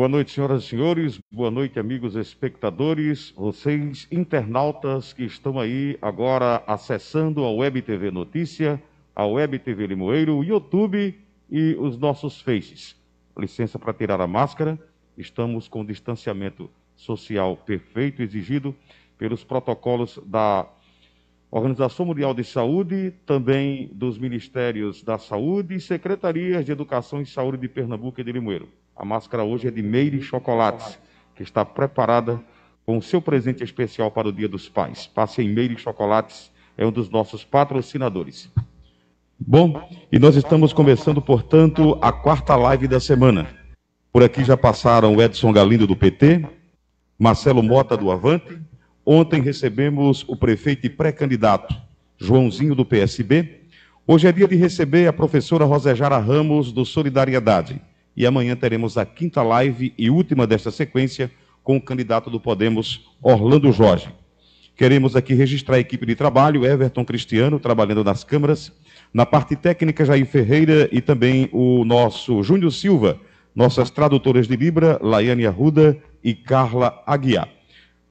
Boa noite, senhoras e senhores. Boa noite, amigos espectadores. Vocês, internautas que estão aí agora acessando a Web TV Notícia, a Web TV Limoeiro, o YouTube e os nossos faces. Licença para tirar a máscara. Estamos com distanciamento social perfeito, exigido pelos protocolos da Organização Mundial de Saúde, também dos Ministérios da Saúde e Secretarias de Educação e Saúde de Pernambuco e de Limoeiro. A máscara hoje é de Meire Chocolates, que está preparada com o seu presente especial para o Dia dos Pais. Passe em Meire Chocolates, é um dos nossos patrocinadores. Bom, e nós estamos começando, portanto, a quarta live da semana. Por aqui já passaram o Edson Galindo, do PT, Marcelo Mota, do Avante. Ontem recebemos o prefeito e pré-candidato Joãozinho, do PSB. Hoje é dia de receber a professora Rosejara Ramos, do Solidariedade. E amanhã teremos a quinta live e última desta sequência com o candidato do Podemos, Orlando Jorge. Queremos aqui registrar a equipe de trabalho, Everton Cristiano, trabalhando nas câmaras. Na parte técnica, Jair Ferreira e também o nosso Júnior Silva, nossas tradutoras de Libra, Laiane Arruda e Carla Aguiar.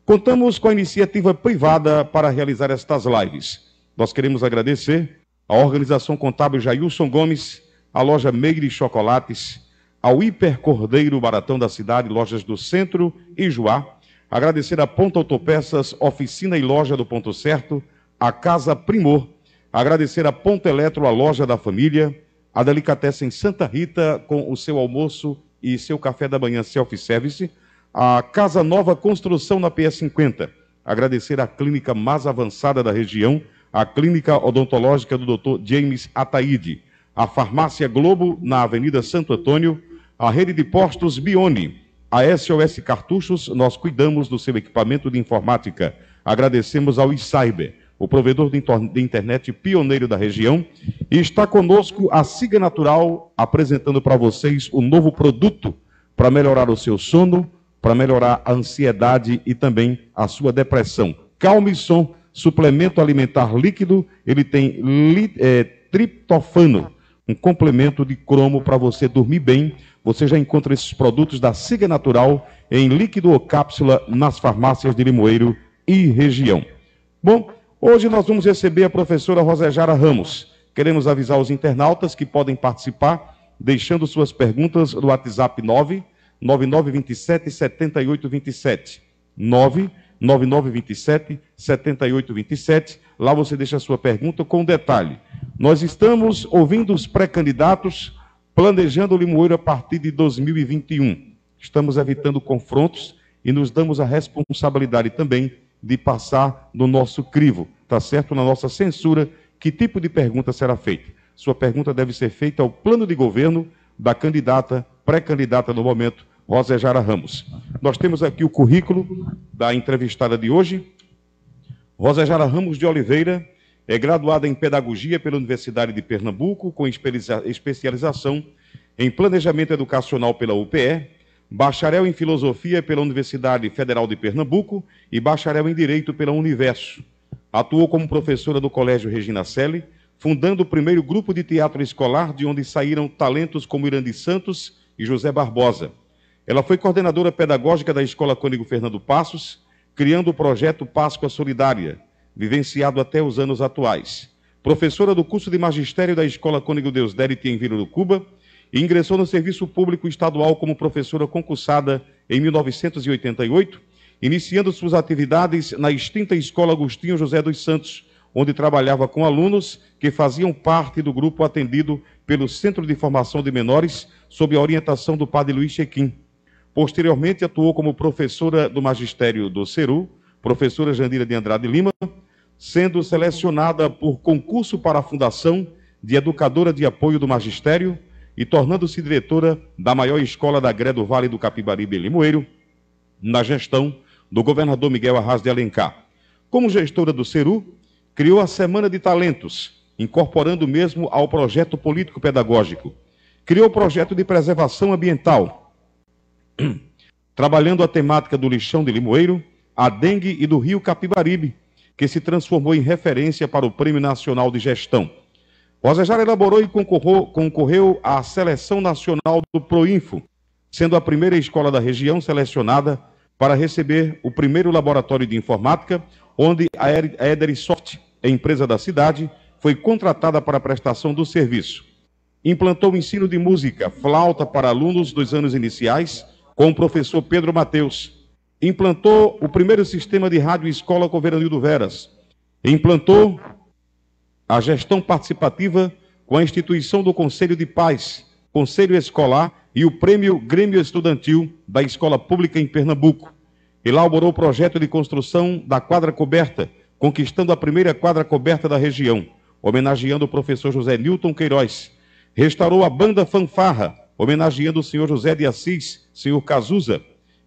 Contamos com a iniciativa privada para realizar estas lives. Nós queremos agradecer à Organização Contábil Jailson Gomes, à loja Meire Chocolates, ao Hiper Cordeiro Baratão da Cidade, lojas do Centro e Juá. Agradecer à Ponta Autopeças, oficina e loja do Ponto Certo, à Casa Primor. Agradecer à Ponta Eletro, a loja da família, a Delicatessen Santa Rita, com o seu almoço e seu café da manhã self-service, a Casa Nova Construção na PS50. Agradecer à clínica mais avançada da região, a Clínica Odontológica do Dr. James Ataíde, a Farmácia Globo na Avenida Santo Antônio, a Rede de Postos Bione, a SOS Cartuchos, nós cuidamos do seu equipamento de informática. Agradecemos ao eCyber, o provedor de internet pioneiro da região, e está conosco a Siga Natural, apresentando para vocês o novo produto para melhorar o seu sono, para melhorar a ansiedade e também a sua depressão. Calmisson, suplemento alimentar líquido, ele tem triptofano, um complemento de cromo para você dormir bem. Você já encontra esses produtos da Siga Natural em líquido ou cápsula nas farmácias de Limoeiro e região. Bom, hoje nós vamos receber a professora Rosejara Ramos. Queremos avisar os internautas que podem participar, deixando suas perguntas no WhatsApp 99927-7827. 99927-7827. Lá você deixa a sua pergunta com detalhe. Nós estamos ouvindo os pré-candidatos, planejando o Limoeiro a partir de 2021. Estamos evitando confrontos e nos damos a responsabilidade também de passar no nosso crivo, tá certo? Na nossa censura, que tipo de pergunta será feita? Sua pergunta deve ser feita ao plano de governo da candidata, pré-candidata no momento, Rosejara Ramos. Nós temos aqui o currículo da entrevistada de hoje. Rosejara Ramos de Oliveira é graduada em Pedagogia pela Universidade de Pernambuco, com especialização em Planejamento Educacional pela UPE, bacharel em Filosofia pela Universidade Federal de Pernambuco e bacharel em Direito pela Universo. Atuou como professora do Colégio Regina Coeli, fundando o primeiro grupo de teatro escolar, de onde saíram talentos como Irandi Santos e José Barbosa. Ela foi coordenadora pedagógica da Escola Cônigo Fernando Passos, criando o projeto Páscoa Solidária, vivenciado até os anos atuais. Professora do curso de magistério da Escola Cônigo Deusdedit em Vila do Cuba, e ingressou no Serviço Público Estadual como professora concursada em 1988, iniciando suas atividades na extinta Escola Agostinho José dos Santos, onde trabalhava com alunos que faziam parte do grupo atendido pelo Centro de Formação de Menores, sob a orientação do padre Luiz Chequim. Posteriormente, atuou como professora do magistério do Ceru, professora Jandira de Andrade Lima, sendo selecionada por concurso para a Fundação de Educadora de Apoio do Magistério e tornando-se diretora da maior escola da Gré do Vale do Capibaribe, Limoeiro, na gestão do governador Miguel Arras de Alencar. Como gestora do Ceru, criou a Semana de Talentos, incorporando mesmo ao projeto político-pedagógico. Criou o projeto de preservação ambiental, trabalhando a temática do lixão de Limoeiro, a dengue e do rio Capibaribe, que se transformou em referência para o Prêmio Nacional de Gestão. Rosejara elaborou e concorreu à Seleção Nacional do Proinfo, sendo a primeira escola da região selecionada para receber o primeiro laboratório de informática, onde a Ederisoft, a empresa da cidade, foi contratada para a prestação do serviço. Implantou o ensino de música, flauta para alunos dos anos iniciais, com o professor Pedro Mateus. Implantou o primeiro sistema de rádio escola com Veranildo Veras. Implantou a gestão participativa com a instituição do Conselho de Paz, Conselho Escolar e o Prêmio Grêmio Estudantil da Escola Pública em Pernambuco. Elaborou o projeto de construção da quadra coberta, conquistando a primeira quadra coberta da região, homenageando o professor José Nilton Queiroz. Restaurou a banda Fanfarra, homenageando o senhor José de Assis, senhor Cazuza.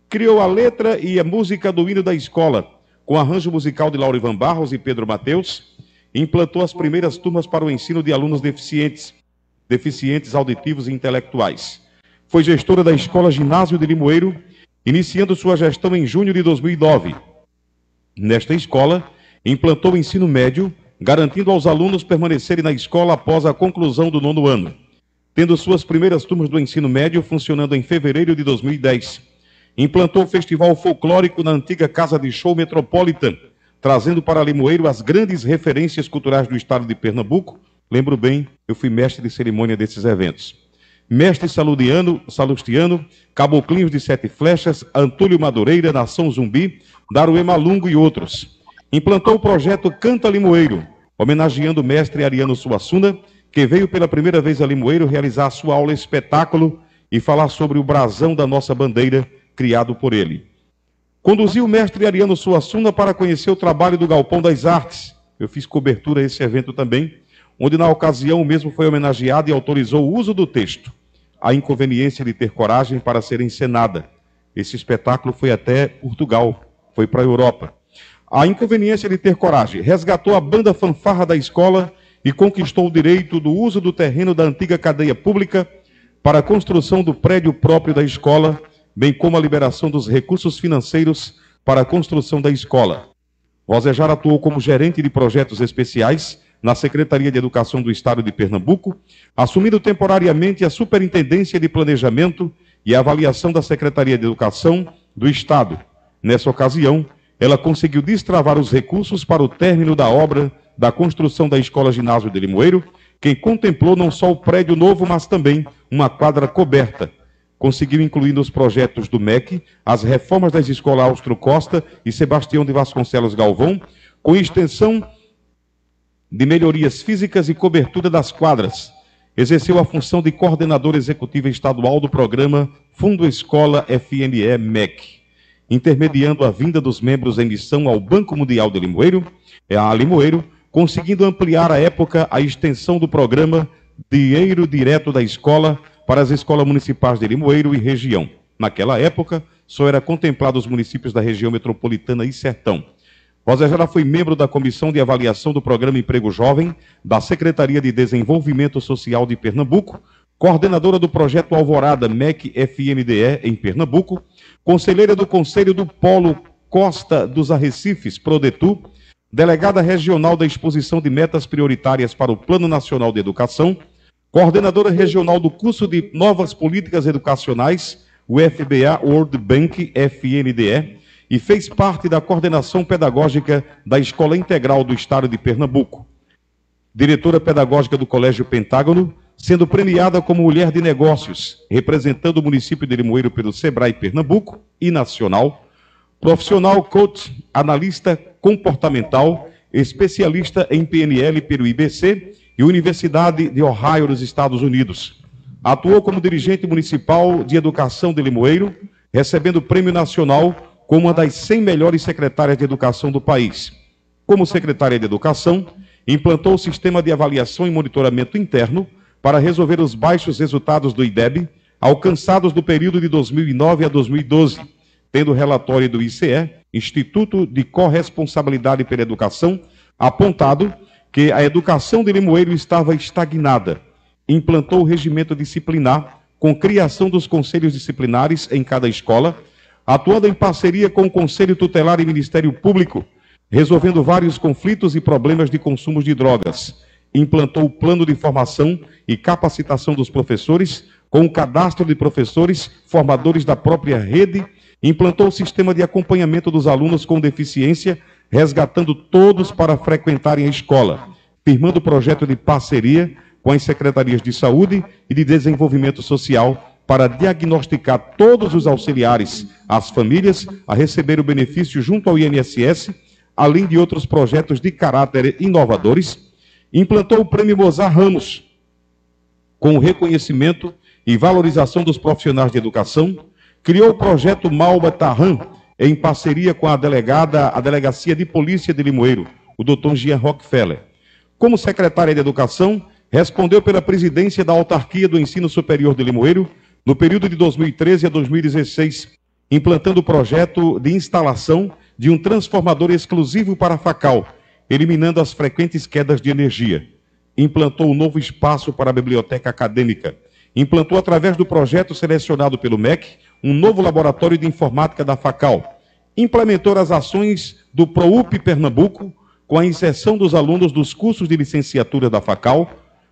Criou a letra e a música do hino da escola, com arranjo musical de Laurivan Barros e Pedro Mateus. Implantou as primeiras turmas para o ensino de alunos deficientes auditivos e intelectuais. Foi gestora da Escola Ginásio de Limoeiro, iniciando sua gestão em junho de 2009. Nesta escola, implantou o ensino médio, garantindo aos alunos permanecerem na escola após a conclusão do 9º ano, tendo suas primeiras turmas do ensino médio funcionando em fevereiro de 2010. Implantou o Festival Folclórico na antiga Casa de Show Metropolitan, trazendo para Limoeiro as grandes referências culturais do estado de Pernambuco. Lembro bem, eu fui mestre de cerimônia desses eventos. Mestre Salustiano, Caboclinhos de Sete Flechas, Antúlio Madureira, Nação Zumbi, Daruê Malungo e outros. Implantou o projeto Canta Limoeiro, homenageando o mestre Ariano Suassuna, que veio pela primeira vez a Limoeiro realizar sua aula espetáculo e falar sobre o brasão da nossa bandeira, criado por ele. Conduziu o mestre Ariano Suassuna para conhecer o trabalho do Galpão das Artes. Eu fiz cobertura a esse evento também, onde na ocasião o mesmo foi homenageado e autorizou o uso do texto, A Inconveniência de Ter Coragem para Ser Encenada. Esse espetáculo foi até Portugal, foi para a Europa. A Inconveniência de Ter Coragem resgatou a banda Fanfarra da escola e conquistou o direito do uso do terreno da antiga cadeia pública para a construção do prédio próprio da escola, bem como a liberação dos recursos financeiros para a construção da escola. Rosejar atuou como gerente de projetos especiais na Secretaria de Educação do Estado de Pernambuco, assumindo temporariamente a Superintendência de Planejamento e Avaliação da Secretaria de Educação do Estado. Nessa ocasião, ela conseguiu destravar os recursos para o término da obra da construção da Escola Ginásio de Limoeiro, que contemplou não só o prédio novo, mas também uma quadra coberta. Conseguiu incluir nos projetos do MEC as reformas das escolas Austro Costa e Sebastião de Vasconcelos Galvão, com extensão de melhorias físicas e cobertura das quadras. Exerceu a função de coordenadora executiva estadual do programa Fundo Escola FNE-MEC, intermediando a vinda dos membros em missão ao Banco Mundial de Limoeiro, conseguindo ampliar à época a extensão do programa Dinheiro Direto da Escola para as escolas municipais de Limoeiro e região. Naquela época, só era contemplado os municípios da região metropolitana e sertão. Rosejar foi membro da Comissão de Avaliação do Programa Emprego Jovem, da Secretaria de Desenvolvimento Social de Pernambuco, coordenadora do projeto Alvorada MEC-FNDE em Pernambuco, conselheira do Conselho do Polo Costa dos Arrecifes, Prodetu, delegada regional da Exposição de Metas Prioritárias para o Plano Nacional de Educação, coordenadora regional do curso de Novas Políticas Educacionais, UFBA World Bank FNDE, e fez parte da coordenação pedagógica da Escola Integral do Estado de Pernambuco. Diretora pedagógica do Colégio Pentágono, sendo premiada como mulher de negócios, representando o município de Limoeiro pelo Sebrae Pernambuco e nacional. Profissional coach, analista comportamental, especialista em PNL pelo IBC e Universidade de Ohio, nos Estados Unidos. Atuou como dirigente municipal de educação de Limoeiro, recebendo o Prêmio Nacional como uma das 100 melhores secretárias de educação do país. Como secretária de educação, implantou o sistema de avaliação e monitoramento interno para resolver os baixos resultados do IDEB, alcançados no período de 2009 a 2012, tendo relatório do ICE, Instituto de Corresponsabilidade pela Educação, apontado que a educação de Limoeiro estava estagnada. Implantou o regimento disciplinar, com criação dos conselhos disciplinares em cada escola, atuando em parceria com o Conselho Tutelar e Ministério Público, resolvendo vários conflitos e problemas de consumo de drogas. Implantou o plano de formação e capacitação dos professores, com o cadastro de professores, formadores da própria rede, implantou o sistema de acompanhamento dos alunos com deficiência, resgatando todos para frequentarem a escola, firmando o projeto de parceria com as secretarias de saúde e de desenvolvimento social para diagnosticar todos os auxiliares, as famílias, a receber o benefício junto ao INSS, além de outros projetos de caráter inovadores. Implantou o Prêmio Mozart Ramos, com o reconhecimento e valorização dos profissionais de educação. Criou o projeto Malba Tarran, em parceria com a Delegacia de Polícia de Limoeiro, o Dr. Jean Rockefeller. Como secretária de Educação, respondeu pela presidência da Autarquia do Ensino Superior de Limoeiro no período de 2013 a 2016, implantando o projeto de instalação de um transformador exclusivo para a FACAL, eliminando as frequentes quedas de energia. Implantou um novo espaço para a biblioteca acadêmica. Implantou, através do projeto selecionado pelo MEC, um novo laboratório de informática da FACAL. Implementou as ações do PROUP Pernambuco, com a inserção dos alunos dos cursos de licenciatura da FACAL,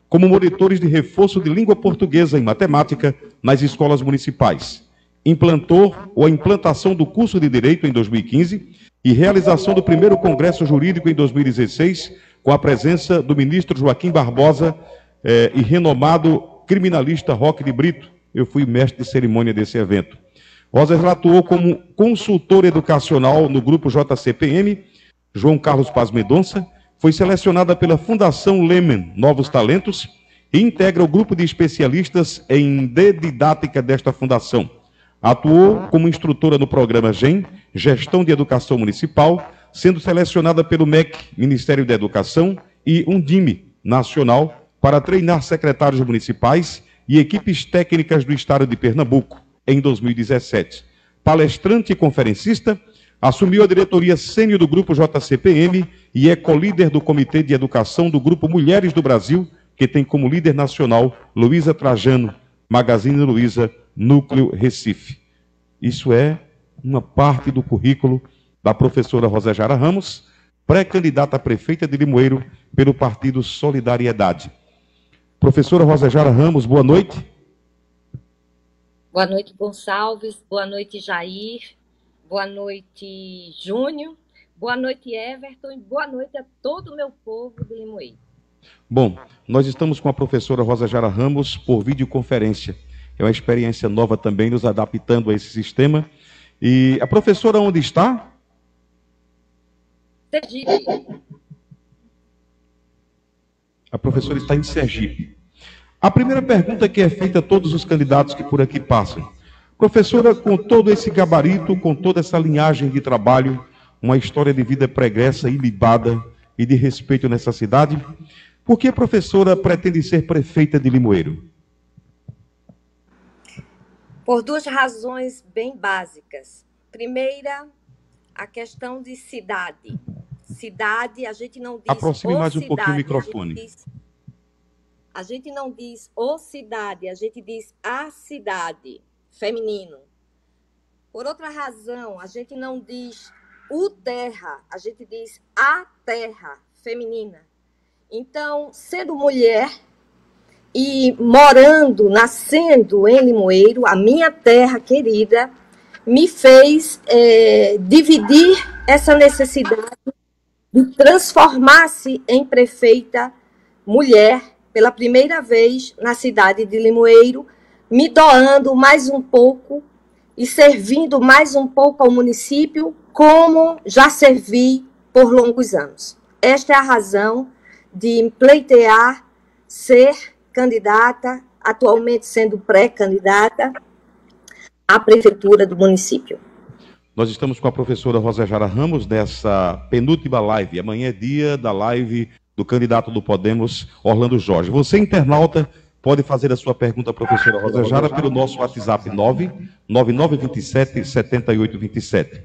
como monitores de reforço de língua portuguesa e matemática nas escolas municipais. Implantou a implantação do curso de Direito em 2015 e realização do primeiro Congresso Jurídico em 2016, com a presença do ministro Joaquim Barbosa e renomado criminalista Roque de Brito. Eu fui mestre de cerimônia desse evento. Rosa atuou como consultora educacional no grupo JCPM, João Carlos Paz Mendonça, foi selecionada pela Fundação Lemen Novos Talentos e integra o grupo de especialistas em didática desta fundação. Atuou como instrutora no programa GEM, Gestão de Educação Municipal, sendo selecionada pelo MEC, Ministério da Educação, e Undime Nacional, para treinar secretários municipais e equipes técnicas do Estado de Pernambuco, em 2017. Palestrante e conferencista, assumiu a diretoria sênior do Grupo JCPM e é co-líder do Comitê de Educação do Grupo Mulheres do Brasil, que tem como líder nacional Luísa Trajano, Magazine Luiza, Núcleo Recife. Isso é uma parte do currículo da professora Rosejara Ramos, pré-candidata a prefeita de Limoeiro pelo Partido Solidariedade. Professora Rosejara Ramos, boa noite. Boa noite, Gonçalves. Boa noite, Jair. Boa noite, Júnior. Boa noite, Everton. E boa noite a todo o meu povo de Limoeiro. Bom, nós estamos com a professora Rosejara Ramos por videoconferência. É uma experiência nova também, nos adaptando a esse sistema. E a professora onde está? Sergipe. A professora está em Sergipe. A primeira pergunta que é feita a todos os candidatos que por aqui passam. Professora, com todo esse gabarito, com toda essa linhagem de trabalho, uma história de vida pregressa, ilibada e de respeito nessa cidade, por que a professora pretende ser prefeita de Limoeiro? Por duas razões bem básicas. Primeira, a questão de cidade. Cidade, a gente não diz Aproxime mais um cidade, pouquinho o microfone. A gente não diz o cidade, a gente diz a cidade, feminino. Por outra razão, a gente não diz o terra, a gente diz a terra, feminina. Então, sendo mulher e morando, nascendo em Limoeiro, a minha terra querida, me fez dividir essa necessidade de transformar-se em prefeita mulher pela primeira vez na cidade de Limoeiro, me doando mais um pouco e servindo mais um pouco ao município, como já servi por longos anos. Esta é a razão de pleitear ser candidata, atualmente sendo pré-candidata, à prefeitura do município. Nós estamos com a professora Rosejara Ramos nessa penúltima live. Amanhã é dia da live do candidato do Podemos, Orlando Jorge. Você, internauta, pode fazer a sua pergunta à professora Rosejara pelo nosso WhatsApp 99927-7827.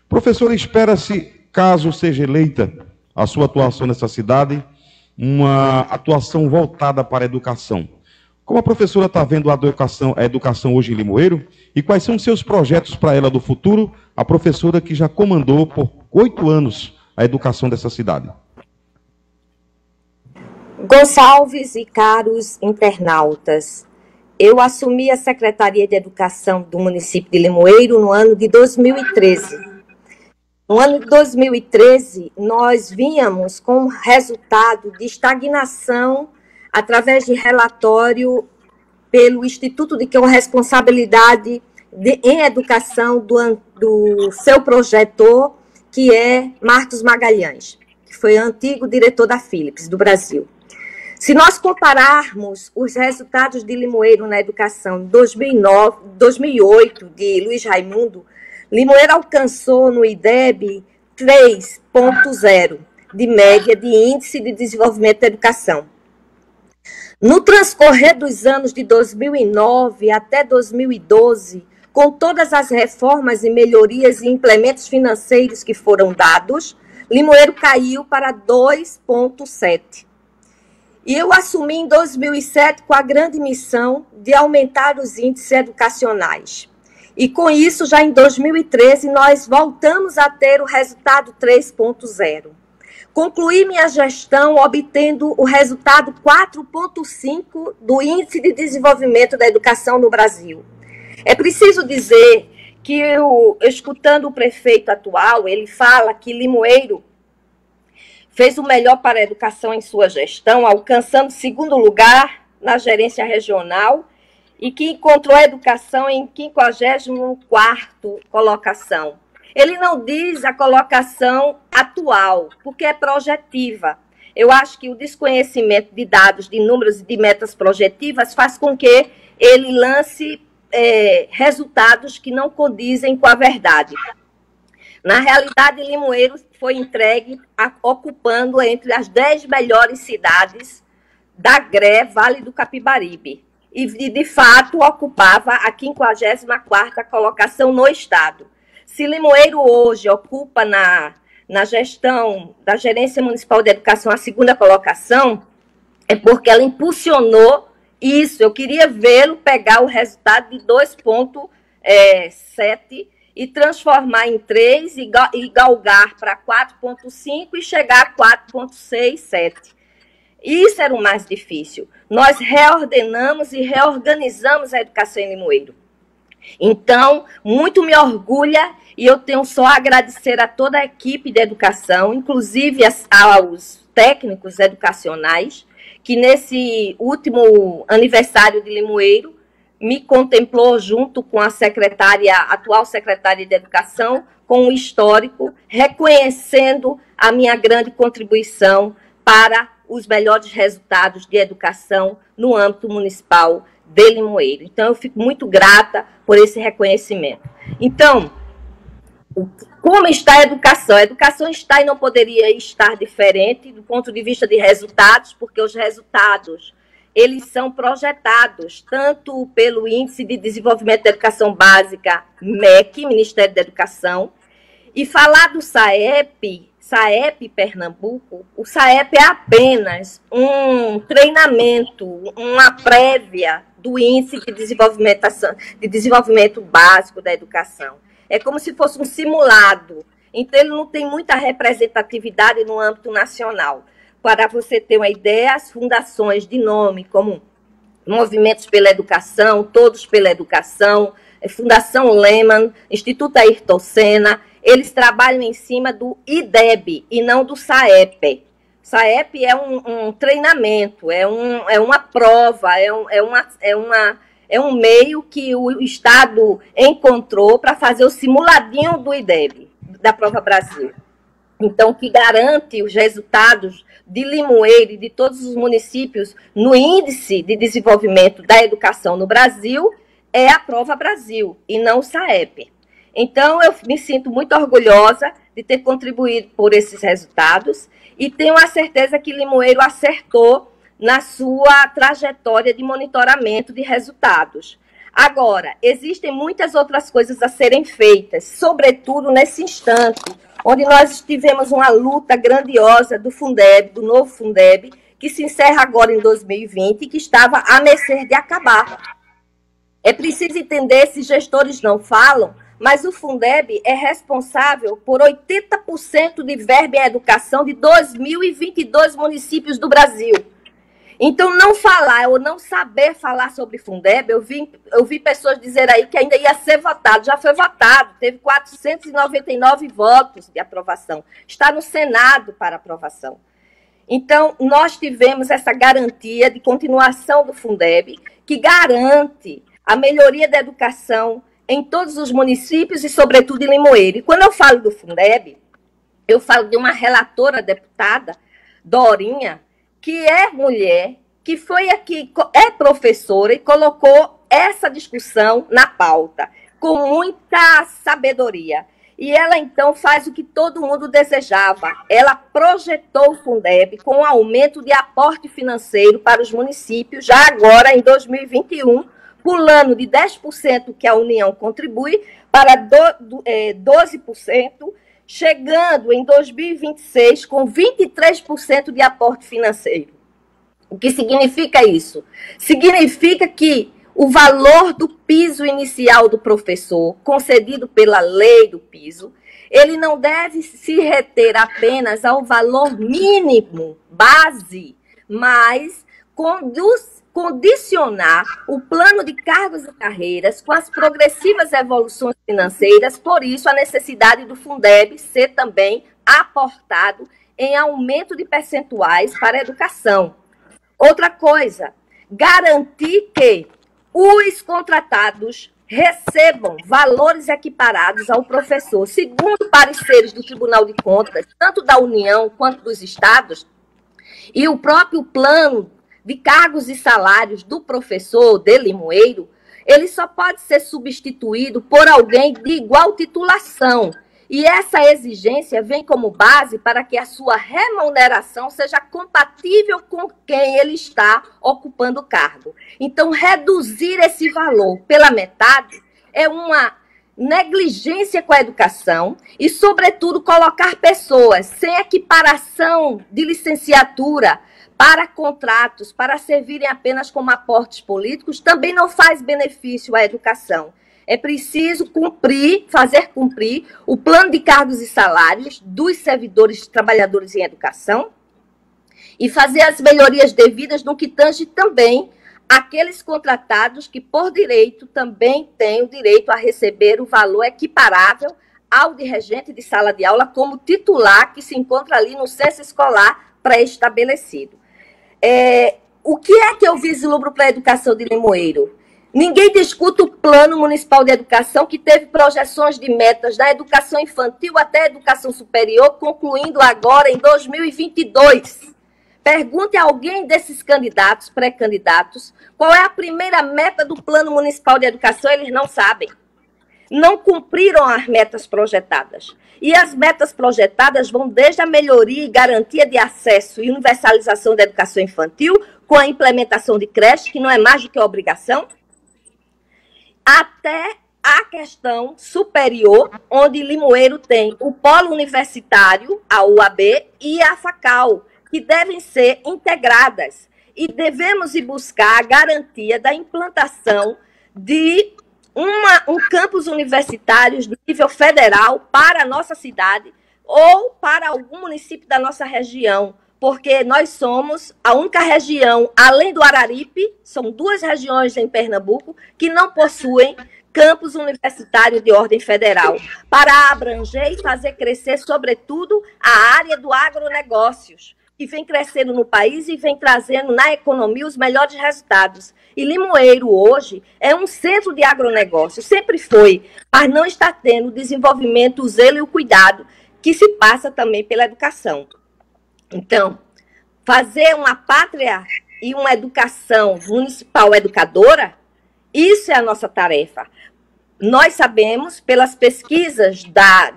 Professora, espera-se, caso seja eleita a sua atuação nessa cidade, uma atuação voltada para a educação. Como a professora está vendo a educação hoje em Limoeiro e quais são os seus projetos para ela do futuro, a professora que já comandou por 8 anos a educação dessa cidade? Gonçalves e caros internautas, Eu assumi a Secretaria de Educação do município de Limoeiro no ano de 2013. No ano de 2013, nós vínhamos com resultado de estagnação através de relatório pelo Instituto de Corresponsabilidade em Educação do seu projetor, que é Marcos Magalhães, que foi antigo diretor da Philips do Brasil. Se nós compararmos os resultados de Limoeiro na educação em 2008, de Luiz Raimundo, Limoeiro alcançou no IDEB 3,0 de média de índice de desenvolvimento da educação. No transcorrer dos anos de 2009 até 2012, com todas as reformas e melhorias e implementos financeiros que foram dados, Limoeiro caiu para 2,7. E eu assumi em 2007 com a grande missão de aumentar os índices educacionais. E com isso, já em 2013, nós voltamos a ter o resultado 3,0. Concluí minha gestão obtendo o resultado 4,5 do Índice de Desenvolvimento da Educação no Brasil. É preciso dizer que, escutando o prefeito atual, ele fala que Limoeiro fez o melhor para a educação em sua gestão, alcançando segundo lugar na gerência regional e que encontrou a educação em 54ª colocação. Ele não diz a colocação atual, porque é projetiva. Eu acho que o desconhecimento de dados, de números e de metas projetivas faz com que ele lance resultados que não condizem com a verdade. Na realidade, Limoeiro foi entregue ocupando entre as 10 melhores cidades da GRE Vale do Capibaribe. E, de fato, ocupava a 54ª colocação no estado. Se Limoeiro hoje ocupa na gestão da Gerência Municipal de Educação a 2ª colocação, é porque ela impulsionou isso. Eu queria vê-lo pegar o resultado de 2,7 e transformar em 3 e galgar para 4,5 e chegar a 4,67. Isso era o mais difícil. Nós reordenamos e reorganizamos a educação em Limoeiro. Então, muito me orgulha e eu tenho só a agradecer a toda a equipe de educação, inclusive aos técnicos educacionais, que nesse último aniversário de Limoeiro me contemplou junto com a atual secretária de Educação, com o histórico, reconhecendo a minha grande contribuição para os melhores resultados de educação no âmbito municipal de Limoeiro. Então, eu fico muito grata por esse reconhecimento. Então, como está a educação? A educação está e não poderia estar diferente do ponto de vista de resultados, porque os resultados eles são projetados tanto pelo Índice de Desenvolvimento da Educação Básica, MEC, Ministério da Educação, e falar do SAEP Pernambuco, o SAEP é apenas um treinamento, uma prévia do Índice de Desenvolvimento Básico da Educação. É como se fosse um simulado, então ele não tem muita representatividade no âmbito nacional. Para você ter uma ideia, as fundações de nome, como Movimentos pela Educação, Todos pela Educação, Fundação Lehman, Instituto Ayrton Senna, eles trabalham em cima do IDEB e não do SAEP. SAEP é um treinamento, é uma prova, é um meio que o Estado encontrou para fazer o simuladinho do IDEB, da Prova Brasil. Então, que garante os resultados de Limoeiro e de todos os municípios no Índice de Desenvolvimento da Educação no Brasil é a Prova Brasil e não o SAEP. Então, eu me sinto muito orgulhosa de ter contribuído por esses resultados e tenho a certeza que Limoeiro acertou na sua trajetória de monitoramento de resultados. Agora, existem muitas outras coisas a serem feitas, sobretudo nesse instante, onde nós tivemos uma luta grandiosa do Fundeb, do novo Fundeb, que se encerra agora em 2020 e que estava à mercê de acabar. É preciso entender, se gestores não falam, mas o Fundeb é responsável por 80% de verba em educação de 2.022 municípios do Brasil. Então, não falar ou não saber falar sobre Fundeb, eu vi pessoas dizer aí que ainda ia ser votado. Já foi votado, teve 499 votos de aprovação. Está no Senado para aprovação. Então, nós tivemos essa garantia de continuação do Fundeb, que garante a melhoria da educação em todos os municípios e, sobretudo, em Limoeiro. E quando eu falo do Fundeb, eu falo de uma relatora deputada, Dorinha, que é mulher, que foi aqui, é professora e colocou essa discussão na pauta, com muita sabedoria. E ela, então, faz o que todo mundo desejava. Ela projetou o Fundeb com um aumento de aporte financeiro para os municípios, já agora, em 2021, pulando de 10% que a União contribui para 12%, chegando em 2026 com 23% de aporte financeiro. O que significa isso? Significa que o valor do piso inicial do professor, concedido pela lei do piso, ele não deve se reter apenas ao valor mínimo, base, mas condicionar o plano de cargos e carreiras com as progressivas evoluções financeiras, por isso a necessidade do Fundeb ser também aportado em aumento de percentuais para a educação. Outra coisa, garantir que os contratados recebam valores equiparados ao professor, segundo pareceres do Tribunal de Contas, tanto da União quanto dos estados, e o próprio plano de cargos e salários do professor de Limoeiro, ele só pode ser substituído por alguém de igual titulação. E essa exigência vem como base para que a sua remuneração seja compatível com quem ele está ocupando o cargo. Então, reduzir esse valor pela metade é uma negligência com a educação e, sobretudo, colocar pessoas sem equiparação de licenciatura para contratos, para servirem apenas como aportes políticos, também não faz benefício à educação. É preciso fazer cumprir o plano de cargos e salários dos servidores trabalhadores em educação e fazer as melhorias devidas no que tange também aqueles contratados que, por direito, também têm o direito a receber o valor equiparável ao de regente de sala de aula como titular que se encontra ali no censo escolar pré-estabelecido. O que é que eu vislumbro para a educação de Limoeiro? Ninguém discute o Plano Municipal de Educação, que teve projeções de metas da educação infantil até a educação superior, concluindo agora em 2022. Pergunte a alguém desses candidatos, pré-candidatos, qual é a primeira meta do Plano Municipal de Educação, eles não sabem. Não cumpriram as metas projetadas. E as metas projetadas vão desde a melhoria e garantia de acesso e universalização da educação infantil, com a implementação de creche, que não é mais do que obrigação, até a questão superior, onde Limoeiro tem o polo universitário, a UAB, e a FACAL, que devem ser integradas. E devemos ir buscar a garantia da implantação de um campus universitário de nível federal para a nossa cidade ou para algum município da nossa região, porque nós somos a única região, além do Araripe, são 2 regiões em Pernambuco, que não possuem campus universitário de ordem federal, para abranger e fazer crescer, sobretudo, a área do agronegócios, que vem crescendo no país e vem trazendo na economia os melhores resultados. E Limoeiro, hoje, é um centro de agronegócio, sempre foi, mas não está tendo o desenvolvimento, o zelo e o cuidado que se passa também pela educação. Então, fazer uma pátria e uma educação municipal educadora, isso é a nossa tarefa. Nós sabemos, pelas pesquisas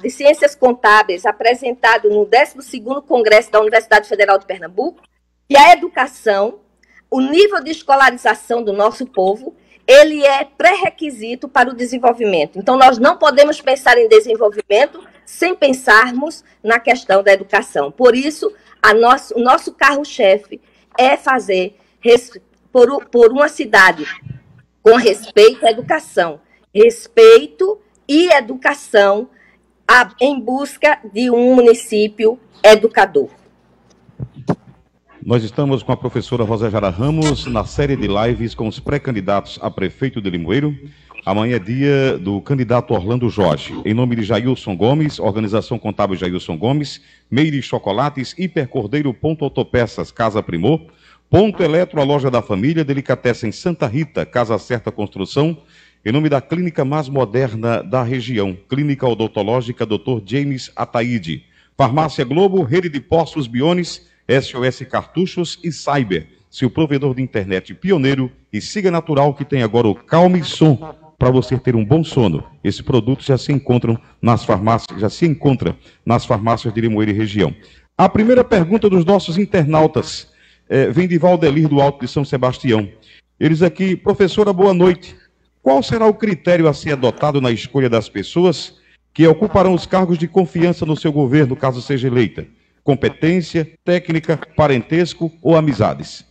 de Ciências Contábeis apresentado no 12º Congresso da Universidade Federal de Pernambuco, que a educação, o nível de escolarização do nosso povo, ele é pré-requisito para o desenvolvimento. Então, nós não podemos pensar em desenvolvimento sem pensarmos na questão da educação. Por isso, o nosso carro-chefe é fazer por uma cidade com respeito à educação. Respeito e educação em busca de um município educador. Nós estamos com a professora Rosângela Ramos na série de lives com os pré-candidatos a prefeito de Limoeiro. Amanhã é dia do candidato Orlando Jorge. Em nome de Jailson Gomes, Organização Contábil Jailson Gomes, Meire Chocolates, Hipercordeiro, Ponto Autopeças, Casa Primor, Ponto Eletro, a Loja da Família, Delicatessen Santa Rita, Casa Certa Construção, em nome da clínica mais moderna da região, Clínica Odontológica Dr. James Ataíde, Farmácia Globo, Rede de Postos Biones, SOS Cartuchos e Cyber, seu provedor de internet pioneiro, e Siga Natural, que tem agora o Calme Som, para você ter um bom sono. Esse produto já se encontra nas farmácias de Limoeiro e região. A primeira pergunta dos nossos internautas vem de Valdelir, do Alto de São Sebastião. Eles aqui: professora, boa noite. Qual será o critério a ser adotado na escolha das pessoas que ocuparão os cargos de confiança no seu governo, caso seja eleita? Competência, técnica, parentesco ou amizades?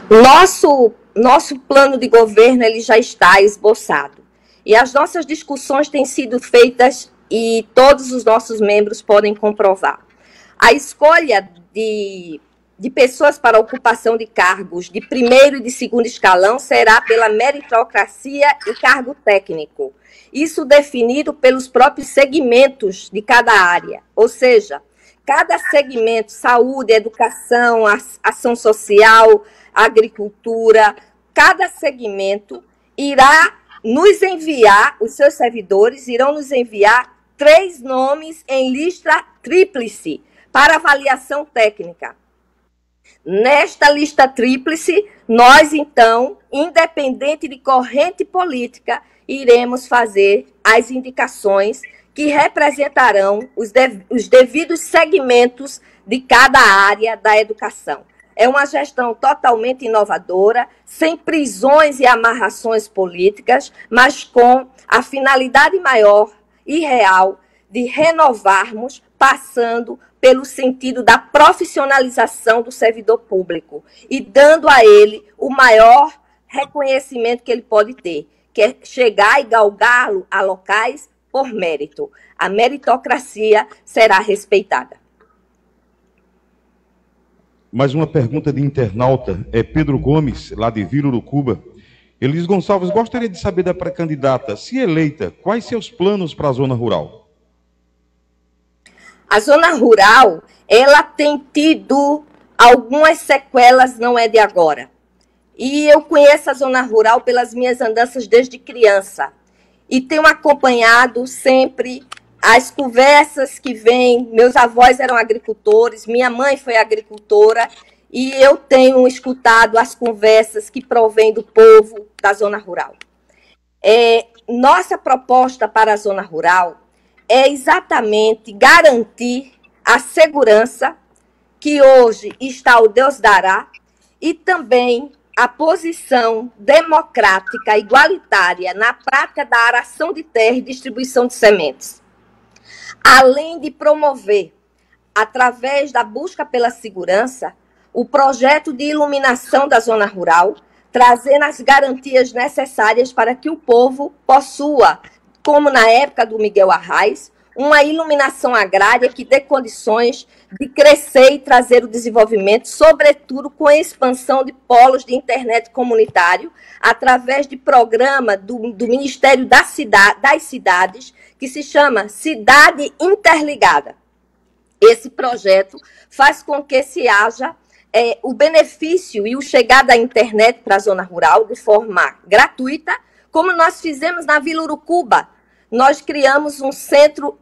Nosso plano de governo ele já está esboçado. E as nossas discussões têm sido feitas e todos os nossos membros podem comprovar. A escolha de pessoas para a ocupação de cargos de primeiro e de segundo escalão será pela meritocracia e cargo técnico. Isso definido pelos próprios segmentos de cada área. Ou seja, cada segmento, saúde, educação, ação social, agricultura, cada segmento irá nos enviar, os seus servidores irão nos enviar 3 nomes em lista tríplice para avaliação técnica. Nesta lista tríplice, nós, então, independente de corrente política, iremos fazer as indicações que representarão os devidos segmentos de cada área da educação. É uma gestão totalmente inovadora, sem prisões e amarrações políticas, mas com a finalidade maior e real de renovarmos, passando pelo sentido da profissionalização do servidor público e dando a ele o maior reconhecimento que ele pode ter, que é chegar e galgá-lo a locais por mérito. A meritocracia será respeitada. Mais uma pergunta de internauta, é Pedro Gomes, lá de Vila Urucuba. Elis Gonçalves, gostaria de saber da pré-candidata, se eleita, quais seus planos para a zona rural? A zona rural, ela tem tido algumas sequelas, não é de agora. E eu conheço a zona rural pelas minhas andanças desde criança. E tenho acompanhado sempre as conversas que vêm. Meus avós eram agricultores, minha mãe foi agricultora, e eu tenho escutado as conversas que provêm do povo da zona rural. Nossa proposta para a zona rural é exatamente garantir a segurança que hoje está o Deus dará e também a posição democrática, igualitária na prática da aração de terra e distribuição de sementes. Além de promover, através da busca pela segurança, o projeto de iluminação da zona rural, trazendo as garantias necessárias para que o povo possua, como na época do Miguel Arraes, uma iluminação agrária que dê condições de crescer e trazer o desenvolvimento, sobretudo com a expansão de polos de internet comunitário, através de programa do Ministério das Cidades, que se chama Cidade Interligada. Esse projeto faz com que se haja o benefício e o chegar da internet para a zona rural de forma gratuita, como nós fizemos na Vila Urucuba. Nós criamos um centro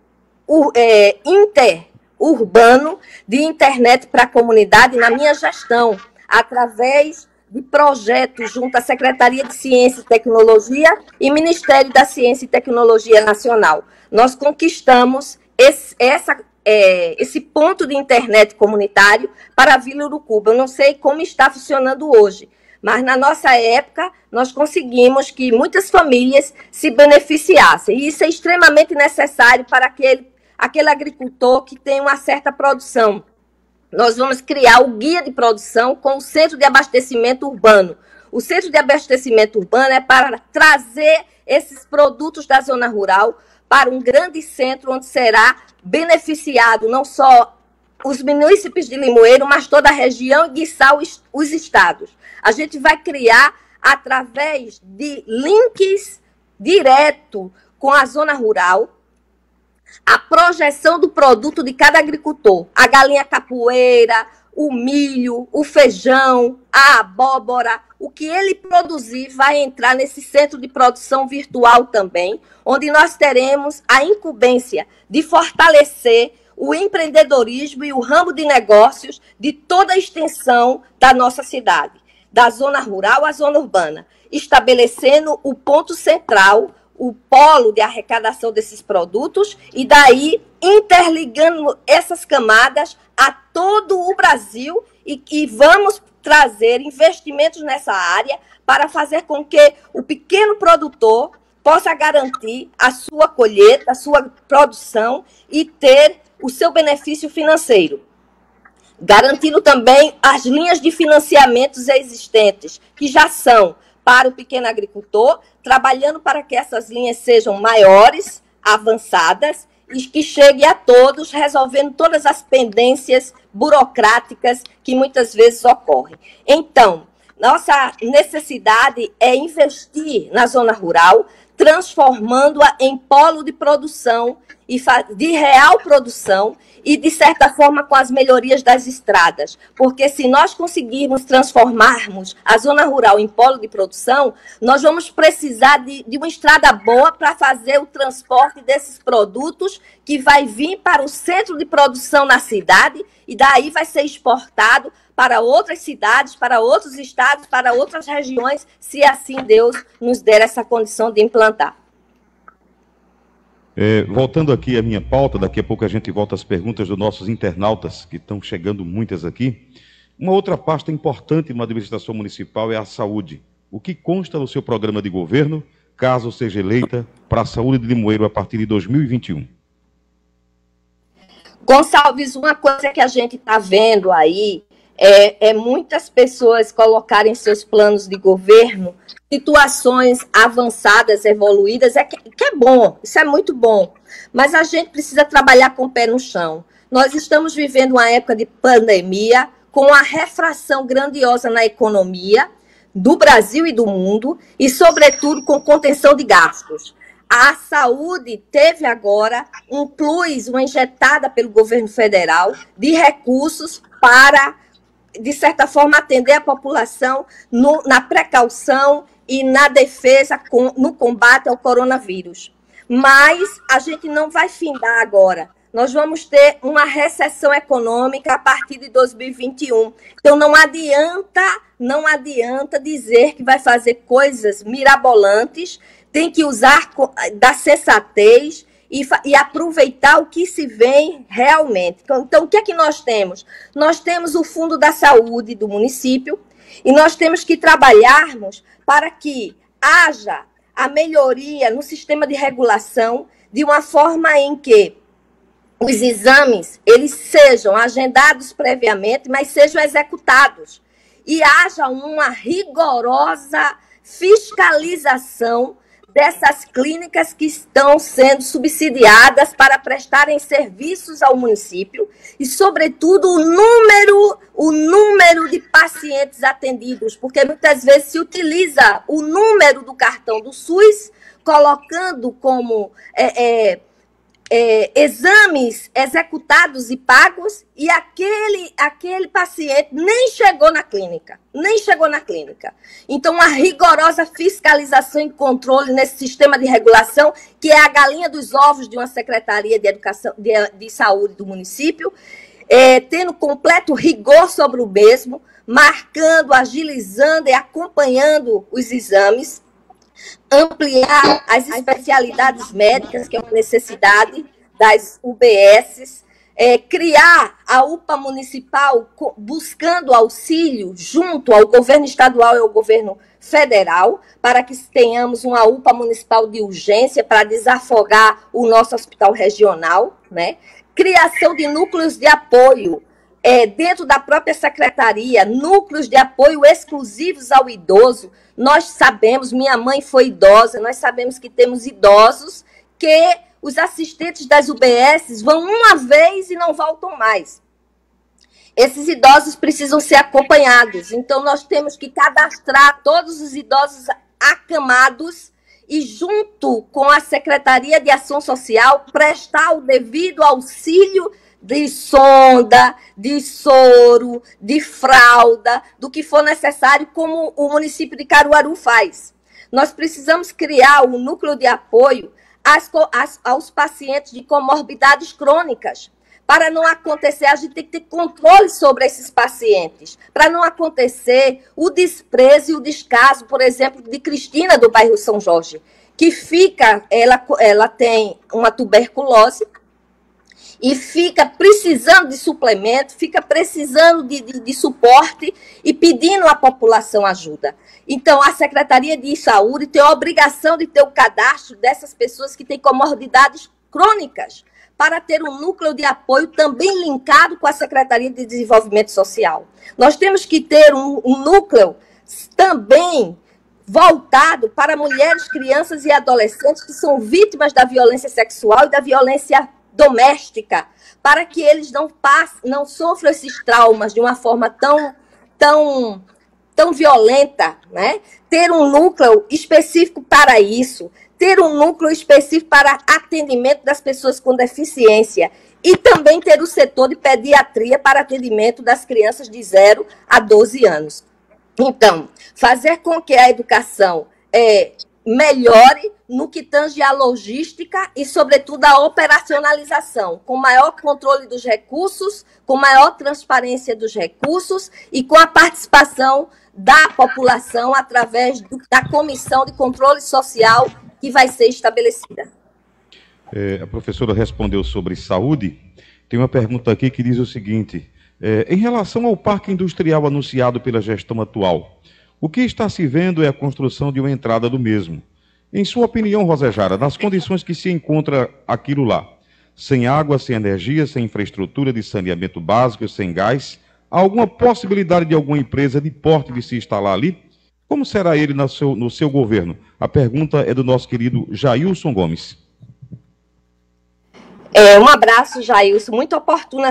interurbano de internet para a comunidade na minha gestão, através de projetos junto à Secretaria de Ciência e Tecnologia e Ministério da Ciência e Tecnologia Nacional. Nós conquistamos esse ponto de internet comunitário para a Vila Urucuba. Eu não sei como está funcionando hoje, mas na nossa época nós conseguimos que muitas famílias se beneficiassem. E isso é extremamente necessário para aquele agricultor que tem uma certa produção. Nós vamos criar o guia de produção com o Centro de Abastecimento Urbano. O Centro de Abastecimento Urbano é para trazer esses produtos da zona rural para um grande centro onde será beneficiado não só os munícipes de Limoeiro, mas toda a região e guiçar os estados. A gente vai criar, através de links direto com a zona rural, a projeção do produto de cada agricultor. A galinha capoeira, o milho, o feijão, a abóbora, o que ele produzir vai entrar nesse centro de produção virtual também, onde nós teremos a incumbência de fortalecer o empreendedorismo e o ramo de negócios de toda a extensão da nossa cidade, da zona rural à zona urbana, estabelecendo o ponto central, o polo de arrecadação desses produtos e daí interligando essas camadas a todo o Brasil e vamos trazer investimentos nessa área para fazer com que o pequeno produtor possa garantir a sua colheita, a sua produção e ter o seu benefício financeiro. Garantindo também as linhas de financiamentos existentes, que já são para o pequeno agricultor, trabalhando para que essas linhas sejam maiores, avançadas e que chegue a todos, resolvendo todas as pendências burocráticas que muitas vezes ocorrem. Então, nossa necessidade é investir na zona rural, transformando-a em polo de produção, e de real produção e, de certa forma, com as melhorias das estradas. Porque se nós conseguirmos transformarmos a zona rural em polo de produção, nós vamos precisar de uma estrada boa para fazer o transporte desses produtos que vai vir para o centro de produção na cidade e daí vai ser exportado para outras cidades, para outros estados, para outras regiões, se assim Deus nos der essa condição de implantar. Voltando aqui à minha pauta, daqui a pouco a gente volta às perguntas dos nossos internautas, que estão chegando muitas aqui. Uma outra pasta importante numa administração municipal é a saúde. O que consta no seu programa de governo, caso seja eleita, para a saúde de Limoeiro a partir de 2021? Gonçalves, uma coisa que a gente está vendo aí é muitas pessoas colocarem seus planos de governo situações avançadas, evoluídas, que é bom, isso é muito bom, mas a gente precisa trabalhar com o pé no chão. Nós estamos vivendo uma época de pandemia, com uma refração grandiosa na economia do Brasil e do mundo, e, sobretudo, com contenção de gastos. A saúde teve agora um plus, uma injetada pelo governo federal de recursos para, de certa forma, atender a população na precaução e na defesa, no combate ao coronavírus. Mas a gente não vai findar agora. Nós vamos ter uma recessão econômica a partir de 2021. Então, não adianta dizer que vai fazer coisas mirabolantes, tem que usar da sensatez e aproveitar o que se vem realmente. Então, o que é que nós temos? Nós temos o Fundo da Saúde do município e nós temos que trabalharmos para que haja a melhoria no sistema de regulação de uma forma em que os exames eles sejam agendados previamente, mas sejam executados. E haja uma rigorosa fiscalização dessas clínicas que estão sendo subsidiadas para prestarem serviços ao município e, sobretudo, o número de pacientes atendidos, porque muitas vezes se utiliza o número do cartão do SUS, colocando como exames executados e pagos, e aquele paciente nem chegou na clínica. Então, uma rigorosa fiscalização e controle nesse sistema de regulação, que é a galinha dos ovos de uma Secretaria de Educação, de Saúde do município, tendo completo rigor sobre o mesmo, marcando, agilizando e acompanhando os exames, ampliar as especialidades médicas, que é uma necessidade das UBSs, criar a UPA municipal buscando auxílio junto ao governo estadual e ao governo federal, para que tenhamos uma UPA municipal de urgência para desafogar o nosso hospital regional, né? Criação de núcleos de apoio dentro da própria secretaria, núcleos de apoio exclusivos ao idoso. Nós sabemos, minha mãe foi idosa, nós sabemos que temos idosos que os assistentes das UBSs vão uma vez e não voltam mais. esses idosos precisam ser acompanhados. Então, nós temos que cadastrar todos os idosos acamados e, junto com a Secretaria de Ação Social, prestar o devido auxílio de sonda, de soro, de fralda, do que for necessário, como o município de Caruaru faz. Nós precisamos criar um núcleo de apoio aos pacientes de comorbidades crônicas. Para não acontecer, a gente tem que ter controle sobre esses pacientes. Para não acontecer o desprezo e o descaso, por exemplo, de Cristina, do bairro São Jorge, que ela tem uma tuberculose e fica precisando de suplemento, fica precisando de suporte e pedindo à população ajuda. Então, a Secretaria de Saúde tem a obrigação de ter o cadastro dessas pessoas que têm comorbidades crônicas, para ter um núcleo de apoio também linkado com a Secretaria de Desenvolvimento Social. Nós temos que ter um núcleo também voltado para mulheres, crianças e adolescentes que são vítimas da violência sexual e da violência doméstica, para que eles não sofram esses traumas de uma forma tão violenta, né? Ter um núcleo específico para isso, ter um núcleo específico para atendimento das pessoas com deficiência e também ter o setor de pediatria para atendimento das crianças de 0 a 12 anos. Então, fazer com que a educação melhore no que tange à logística e, sobretudo, a operacionalização, com maior controle dos recursos, com maior transparência dos recursos e com a participação da população através da Comissão de Controle Social que vai ser estabelecida. A professora respondeu sobre saúde. Tem uma pergunta aqui que diz o seguinte: em relação ao parque industrial anunciado pela gestão atual, o que está se vendo é a construção de uma entrada do mesmo. Em sua opinião, Rosejara, nas condições que se encontra aquilo lá, sem água, sem energia, sem infraestrutura de saneamento básico, sem gás, há alguma possibilidade de alguma empresa de porte de se instalar ali? Como será ele no seu governo? A pergunta é do nosso querido Jailson Gomes. Um abraço, Jailson. Muito oportuna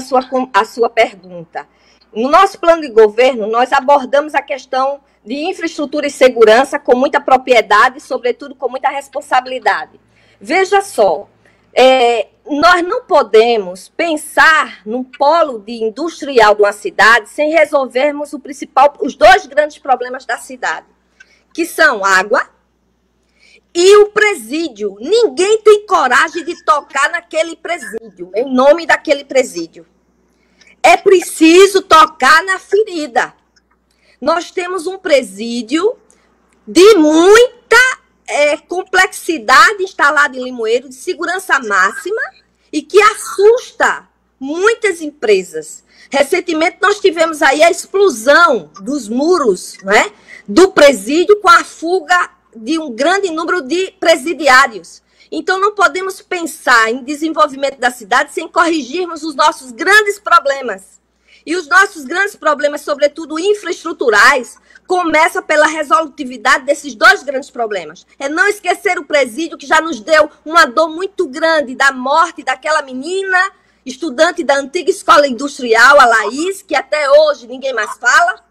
a sua pergunta. No nosso plano de governo, nós abordamos a questão de infraestrutura e segurança com muita propriedade e, sobretudo, com muita responsabilidade. Veja só, nós não podemos pensar num polo industrial de uma cidade sem resolvermos os dois grandes problemas da cidade, que são água e o presídio. Ninguém tem coragem de tocar naquele presídio, em nome daquele presídio. É preciso tocar na ferida. Nós temos um presídio de muita complexidade instalado em Limoeiro, de segurança máxima, e que assusta muitas empresas. Recentemente, nós tivemos aí a explosão dos muros, né, do presídio com a fuga de um grande número de presidiários. Então, não podemos pensar em desenvolvimento da cidade sem corrigirmos os nossos grandes problemas. E os nossos grandes problemas, sobretudo infraestruturais, começam pela resolutividade desses dois grandes problemas. É não esquecer o presídio, que já nos deu uma dor muito grande da morte daquela menina, estudante da antiga escola industrial, a Laís, que até hoje ninguém mais fala.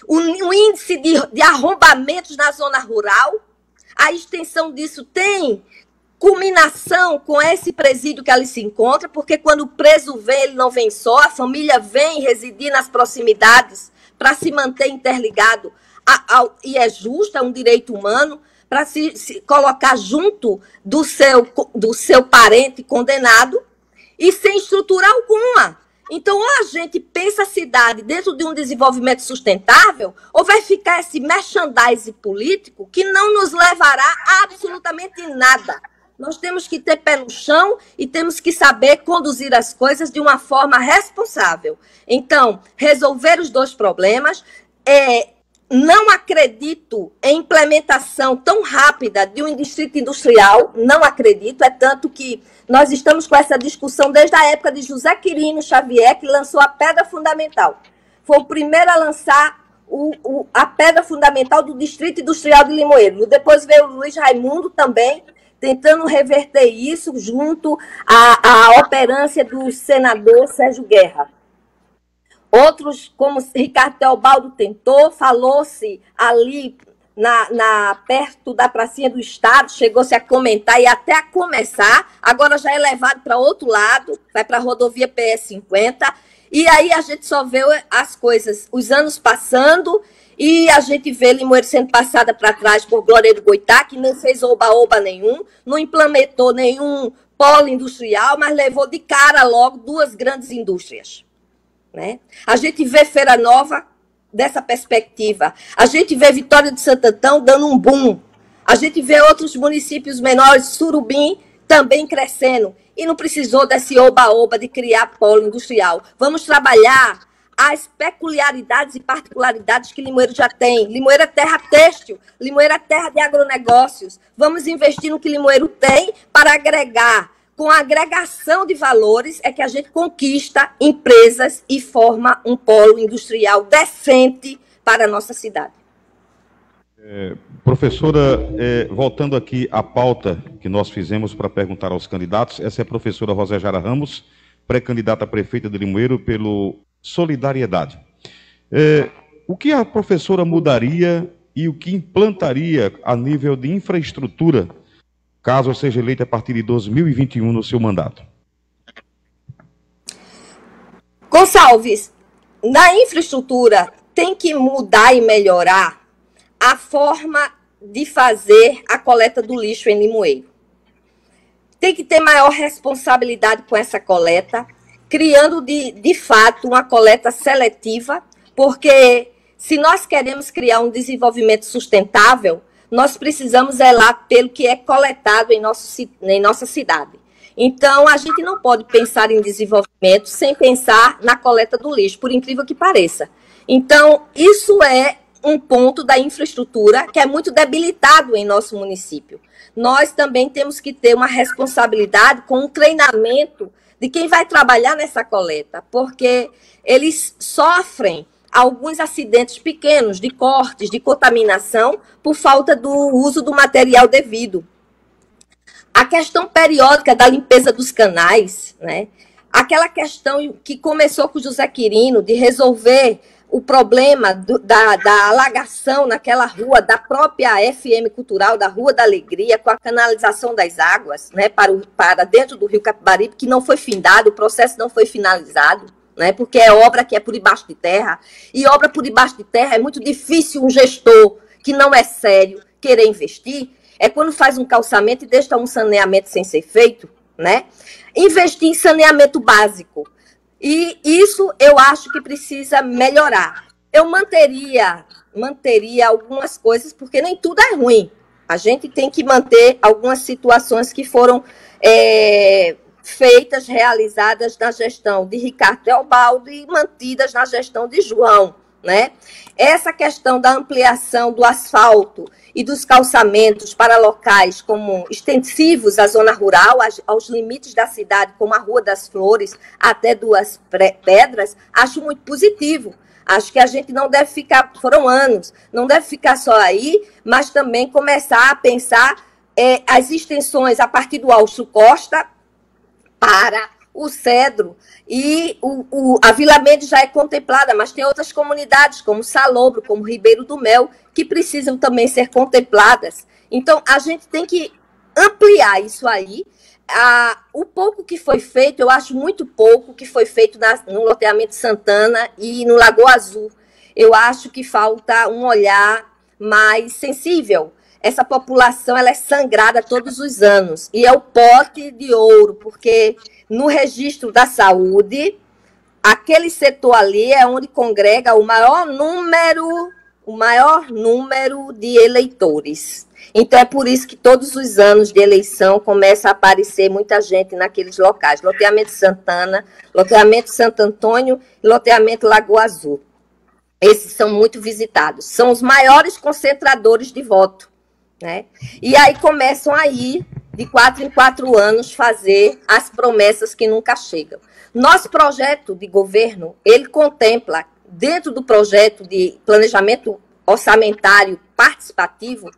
O índice de arrombamentos na zona rural, a extensão disso tem culminação com esse presídio que ali se encontra, porque quando o preso vem, ele não vem só, a família vem residir nas proximidades para se manter interligado, e é justo, é um direito humano, para se colocar junto do seu parente condenado e sem estrutura alguma. Então, ou a gente pensa a cidade dentro de um desenvolvimento sustentável, ou vai ficar esse merchandising político que não nos levará a absolutamente nada. Nós temos que ter pé no chão e temos que saber conduzir as coisas de uma forma responsável. Então, resolver os dois problemas. Não acredito em implementação tão rápida de um distrito industrial, não acredito, é tanto que nós estamos com essa discussão desde a época de José Quirino Xavier, que lançou a pedra fundamental. Foi o primeiro a lançar a pedra fundamental do distrito industrial de Limoeiro. Depois veio o Luiz Raimundo também, tentando reverter isso junto à operância do senador Sérgio Guerra. Outros, como Ricardo Teobaldo tentou, falou-se ali perto da pracinha do Estado, chegou-se a comentar e até a começar, agora já é levado para outro lado, vai para a rodovia PS50, e aí a gente só vê as coisas, os anos passando, e a gente vê Limoeiro sendo passada para trás por Glória do Goitá, que não fez oba-oba nenhum, não implementou nenhum polo industrial, mas levou de cara logo 2 grandes indústrias. Né? A gente vê Feira Nova dessa perspectiva. A gente vê Vitória de Santo Antão dando um boom. A gente vê outros municípios menores, Surubim, também crescendo. E não precisou desse oba-oba de criar polo industrial. Vamos trabalhar as peculiaridades e particularidades que Limoeiro já tem. Limoeiro é terra têxtil, Limoeiro é terra de agronegócios. Vamos investir no que Limoeiro tem para agregar. Com a agregação de valores é que a gente conquista empresas e forma um polo industrial decente para a nossa cidade. Professora, voltando aqui à pauta que nós fizemos para perguntar aos candidatos, essa é a professora Rosejara Ramos, pré-candidata a prefeita de Limoeiro pelo Solidariedade. O que a professora mudaria e o que implantaria a nível de infraestrutura caso seja eleita a partir de 2021 no seu mandato? Gonçalves, na infraestrutura tem que mudar e melhorar a forma de fazer a coleta do lixo em Limoeiro. Tem que ter maior responsabilidade com essa coleta, criando de fato uma coleta seletiva, porque se nós queremos criar um desenvolvimento sustentável, nós precisamos zelar pelo que é coletado em nossa cidade. Então, a gente não pode pensar em desenvolvimento sem pensar na coleta do lixo, por incrível que pareça. Então, isso é um ponto da infraestrutura que é muito debilitado em nosso município. Nós também temos que ter uma responsabilidade com um treinamento de quem vai trabalhar nessa coleta, porque eles sofrem alguns acidentes pequenos de cortes, de contaminação, por falta do uso do material devido. A questão periódica da limpeza dos canais, né? Aquela questão que começou com o José Quirino, de resolver o problema da alagação naquela rua, da própria FM Cultural, da Rua da Alegria, com a canalização das águas, né, para dentro do Rio Capibaribe, que não foi findado, o processo não foi finalizado. Né, porque é obra que é por debaixo de terra, e obra por debaixo de terra é muito difícil um gestor que não é sério querer investir, é quando faz um calçamento e deixa um saneamento sem ser feito, né? Investir em saneamento básico, e isso eu acho que precisa melhorar. Eu manteria algumas coisas, porque nem tudo é ruim, a gente tem que manter algumas situações que foram feitas, realizadas na gestão de Ricardo Teobaldo e mantidas na gestão de João, né? Essa questão da ampliação do asfalto e dos calçamentos para locais como extensivos à zona rural, aos limites da cidade, como a Rua das Flores, até Duas Pedras, acho muito positivo. Acho que a gente não deve ficar, foram anos, não deve ficar só aí, mas também começar a pensar as extensões a partir do Alço Costa, para o Cedro, e a Vila Mendes já é contemplada, mas tem outras comunidades, como Salobro, como Ribeiro do Mel, que precisam também ser contempladas. Então, a gente tem que ampliar isso aí. O pouco que foi feito, eu acho muito pouco que foi feito no loteamento Santana e no Lagoa Azul. Eu acho que falta um olhar mais sensível. Essa população ela é sangrada todos os anos. E é o pote de ouro, porque no registro da saúde, aquele setor ali é onde congrega o maior número de eleitores. Então, é por isso que todos os anos de eleição começa a aparecer muita gente naqueles locais. Loteamento Santana, loteamento Santo Antônio e loteamento Lagoa Azul. Esses são muito visitados. São os maiores concentradores de voto. Né? E aí começam a ir, de 4 em 4 anos, fazer as promessas que nunca chegam. Nosso projeto de governo, ele contempla, dentro do projeto de planejamento orçamentário participativo,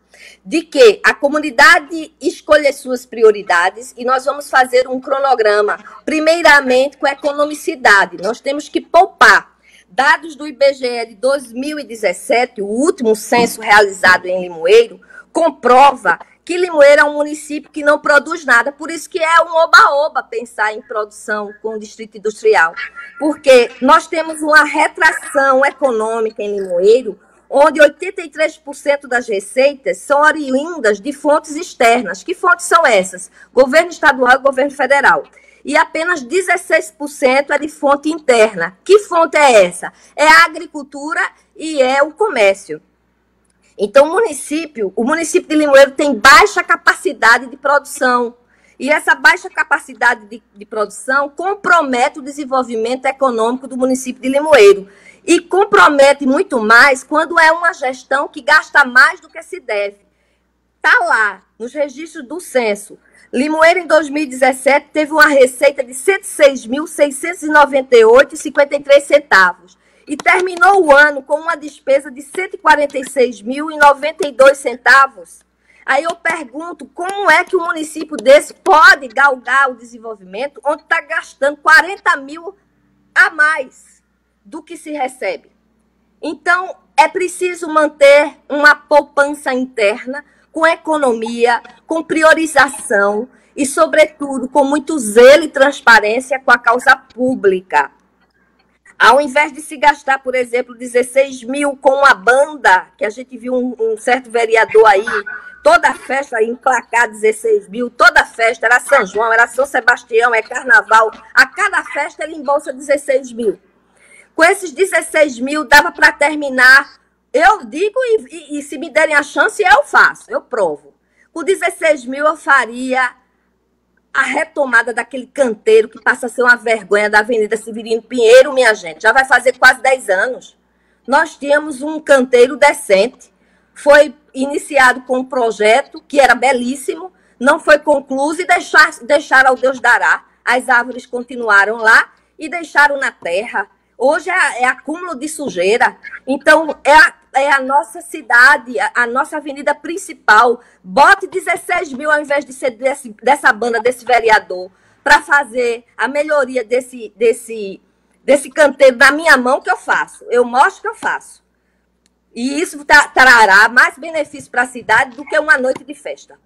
de que a comunidade escolhe as suas prioridades e nós vamos fazer um cronograma, primeiramente com economicidade. Nós temos que poupar. Dados do IBGE de 2017, o último censo realizado em Limoeiro, comprova que Limoeiro é um município que não produz nada, por isso que é um oba-oba pensar em produção com o distrito industrial, porque nós temos uma retração econômica em Limoeiro, onde 83% das receitas são oriundas de fontes externas. Que fontes são essas? Governo estadual e governo federal. E apenas 16% é de fonte interna. Que fonte é essa? É a agricultura e é o comércio. Então, o município de Limoeiro tem baixa capacidade de produção. E essa baixa capacidade de produção compromete o desenvolvimento econômico do município de Limoeiro. E compromete muito mais quando é uma gestão que gasta mais do que se deve. Está lá, nos registros do censo. Limoeiro, em 2017, teve uma receita de R$ 106.698,53. E terminou o ano com uma despesa de R$ 146.092. Aí eu pergunto, como é que um município desse pode galgar o desenvolvimento, onde está gastando 40 mil a mais do que se recebe? Então, é preciso manter uma poupança interna, com economia, com priorização e, sobretudo, com muito zelo e transparência com a causa pública. Ao invés de se gastar, por exemplo, 16 mil com uma banda, que a gente viu um certo vereador aí, toda festa emplacar 16 mil, toda festa, era São João, era São Sebastião, é carnaval, a cada festa ele embolsa 16 mil. Com esses 16 mil dava para terminar, eu digo, e se me derem a chance, eu faço, eu provo. Com 16 mil eu faria a retomada daquele canteiro que passa a ser uma vergonha da Avenida Severino Pinheiro, minha gente. Já vai fazer quase 10 anos. Nós tínhamos um canteiro decente. Foi iniciado com um projeto que era belíssimo, não foi concluído e deixaram ao Deus dará. As árvores continuaram lá e deixaram na terra. Hoje é acúmulo de sujeira. Então, é a nossa cidade, a nossa avenida principal. Bote 16 mil ao invés de ser dessa banda, desse vereador, para fazer a melhoria desse canteiro na minha mão que eu faço. Eu mostro que eu faço. E isso trará mais benefício para a cidade do que uma noite de festa.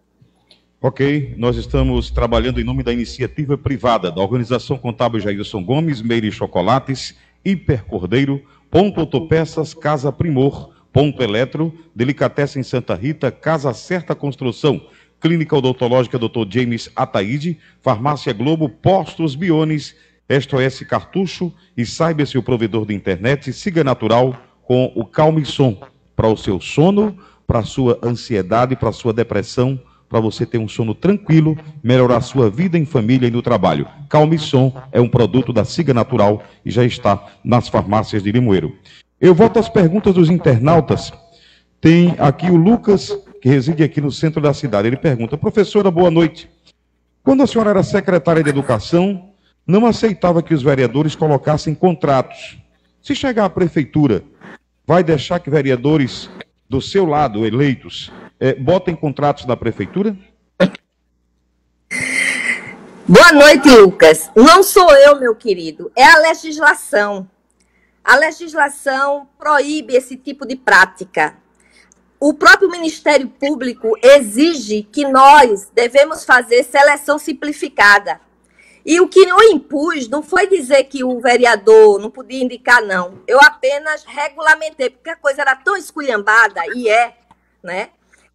Ok, nós estamos trabalhando em nome da iniciativa privada, da Organização Contábil Jailson Gomes, Meire Chocolates, Hiper Cordeiro, Ponto Autopeças, Casa Primor, Ponto Eletro, Delicatessen Santa Rita, Casa Certa Construção, Clínica Odontológica Dr. James Ataíde, Farmácia Globo, Postos Biones, SOS Cartucho e saiba-se o provedor de internet, Siga Natural com o Calmisson, para o seu sono, para a sua ansiedade, para a sua depressão, para você ter um sono tranquilo, melhorar a sua vida em família e no trabalho. Calmisson é um produto da Siga Natural e já está nas farmácias de Limoeiro. Eu volto às perguntas dos internautas. Tem aqui o Lucas, que reside aqui no centro da cidade. Ele pergunta: professora, boa noite. Quando a senhora era secretária de Educação, não aceitava que os vereadores colocassem contratos. Se chegar à prefeitura, vai deixar que vereadores do seu lado, eleitos, botem contratos na prefeitura? Boa noite, Lucas. Não sou eu, meu querido, é a legislação. A legislação proíbe esse tipo de prática. O próprio Ministério Público exige que nós devemos fazer seleção simplificada. E o que eu impus não foi dizer que o vereador não podia indicar, não. Eu apenas regulamentei, porque a coisa era tão esculhambada, né?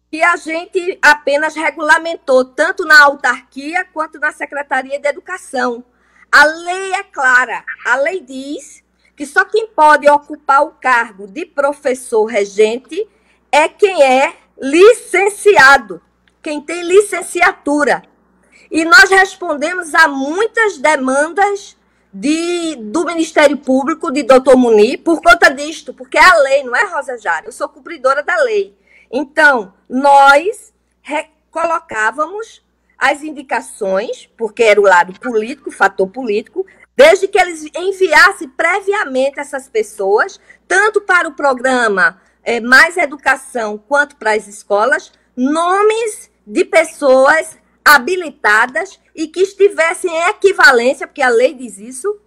Que a gente apenas regulamentou, tanto na autarquia quanto na Secretaria de Educação. A lei é clara. A lei diz que só quem pode ocupar o cargo de professor regente é quem é licenciado, quem tem licenciatura. E nós respondemos a muitas demandas do Ministério Público, de Dr. Munir, por conta disto, porque é a lei, não é, Rosa Jara? Eu sou cumpridora da lei. Então, nós colocávamos as indicações, porque era o lado político, o fator político, desde que eles enviassem previamente essas pessoas, tanto para o programa mais educação quanto para as escolas, nomes de pessoas habilitadas e que estivessem em equivalência, porque a lei diz isso,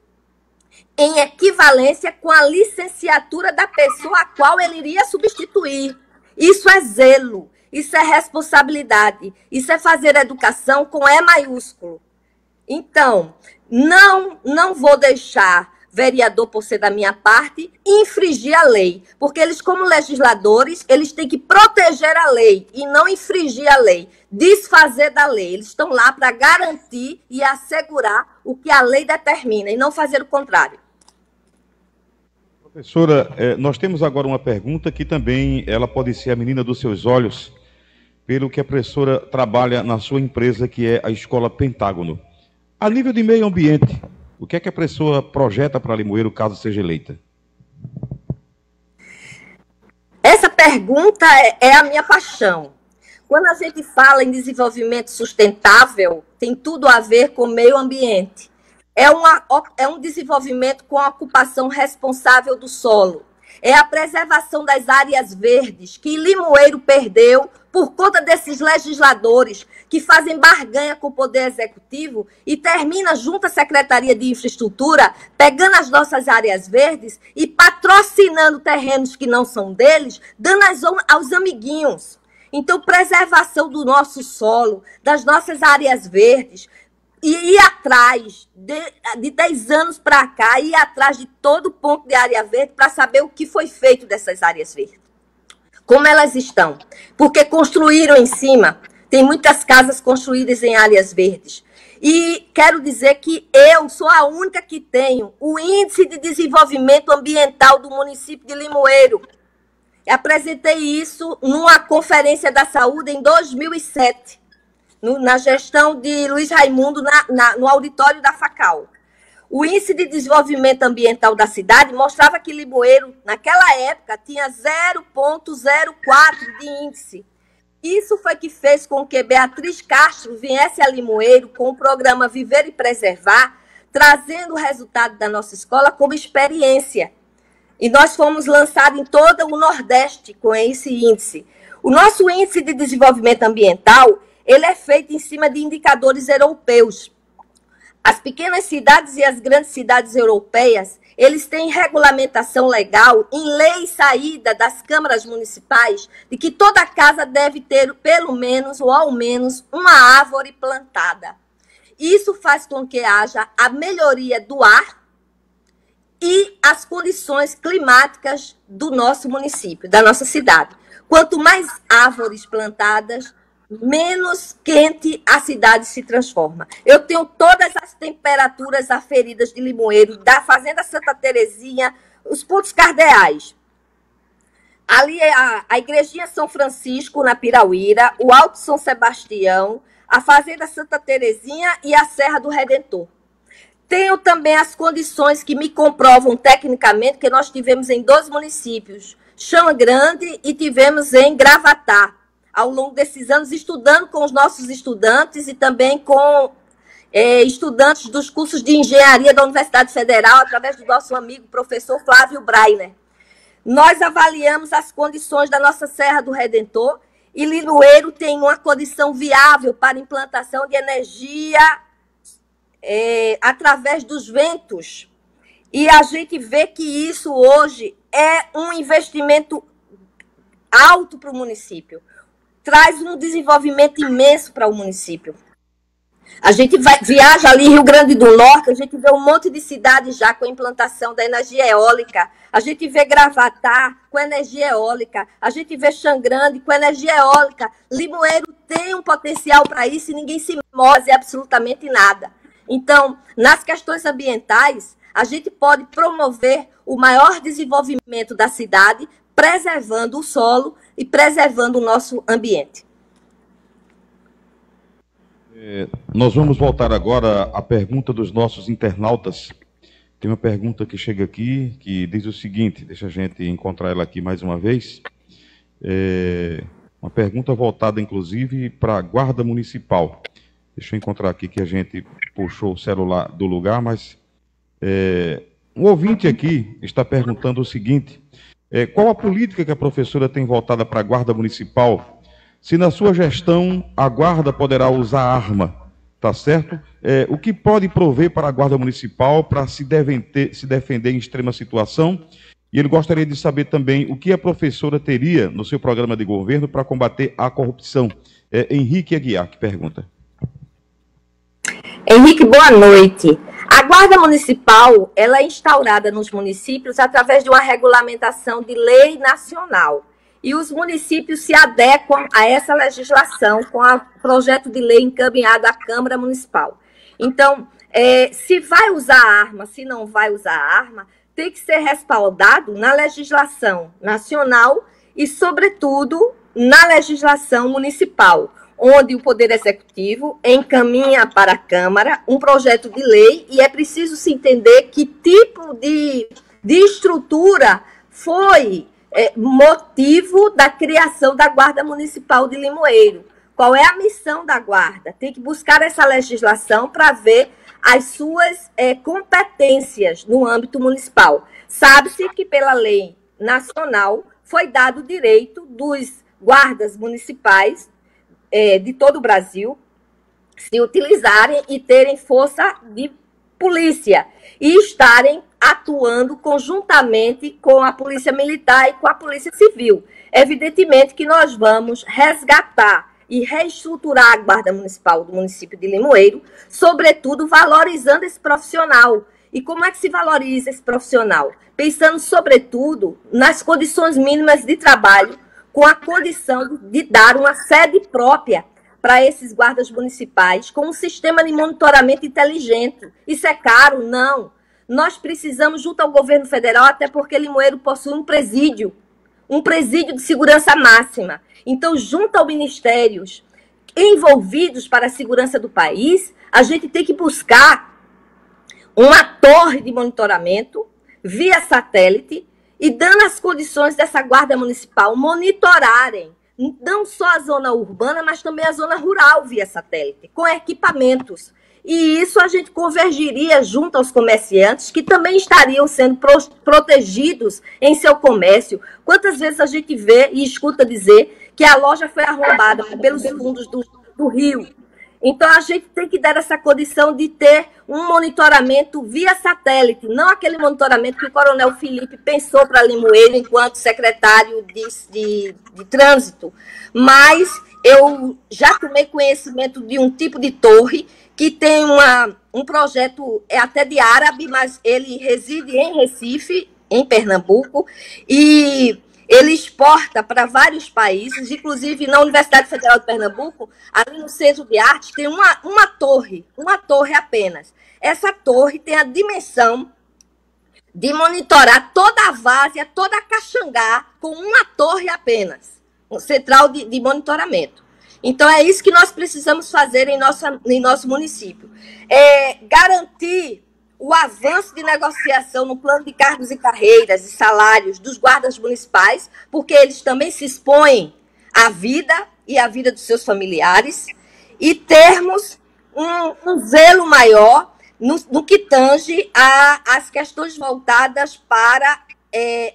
em equivalência com a licenciatura da pessoa a qual ele iria substituir. Isso é zelo, isso é responsabilidade, isso é fazer educação com E maiúsculo. Então, não vou deixar vereador, por ser da minha parte, infringir a lei. Porque eles, como legisladores, eles têm que proteger a lei e não infringir a lei, desfazer da lei. Eles estão lá para garantir e assegurar o que a lei determina e não fazer o contrário. Professora, nós temos agora uma pergunta que também ela pode ser a menina dos seus olhos, pelo que a professora trabalha na sua empresa, que é a Escola Pentágono. A nível de meio ambiente, o que é que a pessoa projeta para Limoeiro, caso seja eleita? Essa pergunta é a minha paixão. Quando a gente fala em desenvolvimento sustentável, tem tudo a ver com meio ambiente. É um desenvolvimento com a ocupação responsável do solo. É a preservação das áreas verdes que Limoeiro perdeu por conta desses legisladores que fazem barganha com o Poder Executivo e termina junto à Secretaria de Infraestrutura pegando as nossas áreas verdes e patrocinando terrenos que não são deles, dando aos amiguinhos. Então, preservação do nosso solo, das nossas áreas verdes, e ir atrás, de 10 anos para cá, ir atrás de todo ponto de área verde para saber o que foi feito dessas áreas verdes. Como elas estão. Porque construíram em cima. Tem muitas casas construídas em áreas verdes. E quero dizer que eu sou a única que tenho o Índice de Desenvolvimento Ambiental do município de Limoeiro. Eu apresentei isso numa conferência da saúde em 2007. Na gestão de Luiz Raimundo, no auditório da FACAL. O Índice de Desenvolvimento Ambiental da cidade mostrava que Limoeiro, naquela época, tinha 0,04 de índice. Isso foi que fez com que Beatriz Castro viesse a Limoeiro com o programa Viver e Preservar, trazendo o resultado da nossa escola como experiência. E nós fomos lançados em todo o Nordeste com esse índice. O nosso Índice de Desenvolvimento Ambiental, ele é feito em cima de indicadores europeus. As pequenas cidades e as grandes cidades europeias, eles têm regulamentação legal em lei saída das câmaras municipais de que toda casa deve ter pelo menos ou ao menos uma árvore plantada. Isso faz com que haja a melhoria do ar e as condições climáticas do nosso município, da nossa cidade. Quanto mais árvores plantadas, menos quente a cidade se transforma. Eu tenho todas as temperaturas aferidas de Limoeiro, da Fazenda Santa Terezinha, os pontos cardeais. Ali é a Igrejinha São Francisco, na Pirauíra, o Alto São Sebastião, a Fazenda Santa Terezinha e a Serra do Redentor. Tenho também as condições que me comprovam tecnicamente que nós tivemos em 2 municípios, Chão Grande e tivemos em Gravatá, ao longo desses anos, estudando com os nossos estudantes e também com estudantes dos cursos de engenharia da Universidade Federal, através do nosso amigo professor Flávio Brainer. Nós avaliamos as condições da nossa Serra do Redentor e Limoeiro tem uma condição viável para implantação de energia através dos ventos. E a gente vê que isso hoje é um investimento alto para o município. Traz um desenvolvimento imenso para o município. A gente viaja ali em Rio Grande do Norte, a gente vê um monte de cidades já com a implantação da energia eólica, a gente vê Gravatá com energia eólica, a gente vê Xangrande com energia eólica. Limoeiro tem um potencial para isso e ninguém se move absolutamente nada. Então, nas questões ambientais, a gente pode promover o maior desenvolvimento da cidade, preservando o solo e preservando o nosso ambiente. Nós vamos voltar agora à pergunta dos nossos internautas. Tem uma pergunta que chega aqui, que diz o seguinte, deixa a gente encontrar ela aqui mais uma vez. Uma pergunta voltada, inclusive, para a Guarda Municipal. Deixa eu encontrar aqui que a gente puxou o celular do lugar, mas um ouvinte aqui está perguntando o seguinte: Qual a política que a professora tem voltada para a Guarda Municipal? Se na sua gestão a Guarda poderá usar arma, tá certo? O que pode prover para a Guarda Municipal para se defender em extrema situação? E ele gostaria de saber também o que a professora teria no seu programa de governo para combater a corrupção. Henrique Aguiar, que pergunta. Henrique, boa noite. A Guarda Municipal, ela é instaurada nos municípios através de uma regulamentação de lei nacional. E os municípios se adequam a essa legislação com o projeto de lei encaminhado à Câmara Municipal. Então, se vai usar arma, se não vai usar arma, tem que ser respaldado na legislação nacional e, sobretudo, na legislação municipal, onde o Poder Executivo encaminha para a Câmara um projeto de lei e é preciso se entender que tipo de estrutura foi motivo da criação da Guarda Municipal de Limoeiro. Qual é a missão da Guarda? Tem que buscar essa legislação para ver as suas competências no âmbito municipal. Sabe-se que pela lei nacional foi dado o direito dos guardas municipais de todo o Brasil se utilizarem e terem força de polícia e estarem atuando conjuntamente com a Polícia Militar e com a Polícia Civil. Evidentemente que nós vamos resgatar e reestruturar a Guarda Municipal do município de Limoeiro, sobretudo valorizando esse profissional. E como é que se valoriza esse profissional? Pensando, sobretudo, nas condições mínimas de trabalho, com a condição de dar uma sede própria para esses guardas municipais, com um sistema de monitoramento inteligente. Isso é caro? Não. Nós precisamos, junto ao governo federal, até porque Limoeiro possui um presídio de segurança máxima. Então, junto aos ministérios envolvidos para a segurança do país, a gente tem que buscar uma torre de monitoramento via satélite e dando as condições dessa Guarda Municipal monitorarem não só a zona urbana, mas também a zona rural via satélite, com equipamentos. E isso a gente convergiria junto aos comerciantes, que também estariam sendo protegidos em seu comércio. Quantas vezes a gente vê e escuta dizer que a loja foi arrombada pelos fundos do rio? Então, a gente tem que dar essa condição de ter um monitoramento via satélite, não aquele monitoramento que o Coronel Felipe pensou para Limoeiro enquanto secretário de trânsito. Mas eu já tomei conhecimento de um tipo de torre que tem um projeto até de árabe, mas ele reside em Recife, em Pernambuco, e ele exporta para vários países, inclusive na Universidade Federal de Pernambuco, ali no Centro de Arte, tem uma torre apenas. Essa torre tem a dimensão de monitorar toda a várzea, toda a Caxangá, com uma torre apenas, um central de monitoramento. Então, é isso que nós precisamos fazer em nosso município. Garantir o avanço de negociação no plano de cargos e carreiras e salários dos guardas municipais, porque eles também se expõem à vida e à vida dos seus familiares, e termos um zelo maior no que tange às questões voltadas para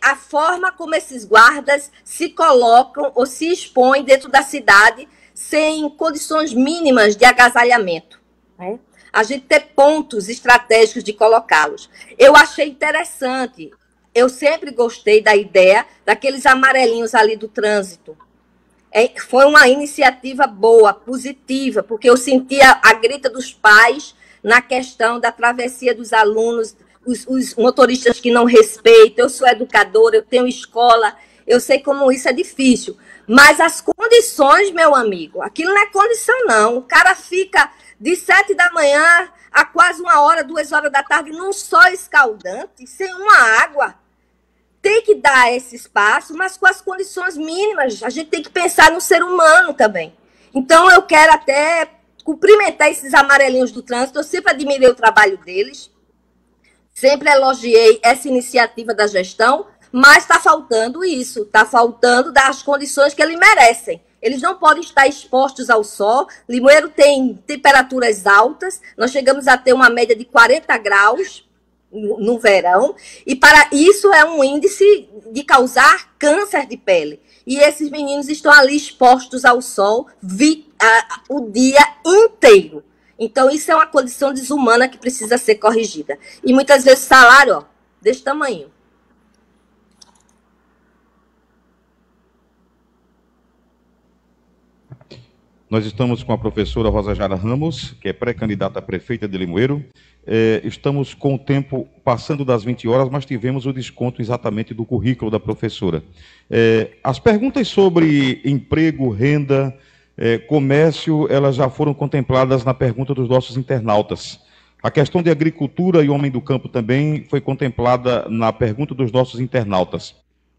a forma como esses guardas se colocam ou se expõem dentro da cidade sem condições mínimas de agasalhamento, né? A gente ter pontos estratégicos de colocá-los. Eu achei interessante, eu sempre gostei da ideia daqueles amarelinhos ali do trânsito. Foi uma iniciativa boa, positiva, porque eu sentia a grita dos pais na questão da travessia dos alunos, os motoristas que não respeitam. Eu sou educadora, eu tenho escola, eu sei como isso é difícil. Mas as condições, meu amigo, aquilo não é condição, não. O cara fica de 7 da manhã a quase 1h, 2h da tarde, num sol escaldante, sem uma água. Tem que dar esse espaço, mas com as condições mínimas. A gente tem que pensar no ser humano também. Então, eu quero até cumprimentar esses amarelinhos do trânsito. Eu sempre admirei o trabalho deles. Sempre elogiei essa iniciativa da gestão, mas está faltando isso. Está faltando dar as condições que eles merecem. Eles não podem estar expostos ao sol. Limoeiro tem temperaturas altas. Nós chegamos a ter uma média de 40 graus no verão, e para isso é um índice de causar câncer de pele. E esses meninos estão ali expostos ao sol o dia inteiro. Então, isso é uma condição desumana que precisa ser corrigida. E muitas vezes o salário, ó, desse tamanho. Nós estamos com a professora Rosa Jara Ramos, que é pré-candidata a prefeita de Limoeiro. Estamos com o tempo passando das 20 horas, mas tivemos o desconto exatamente do currículo da professora. As perguntas sobre emprego, renda, comércio, elas já foram contempladas na pergunta dos nossos internautas. A questão de agricultura e homem do campo também foi contemplada na pergunta dos nossos internautas.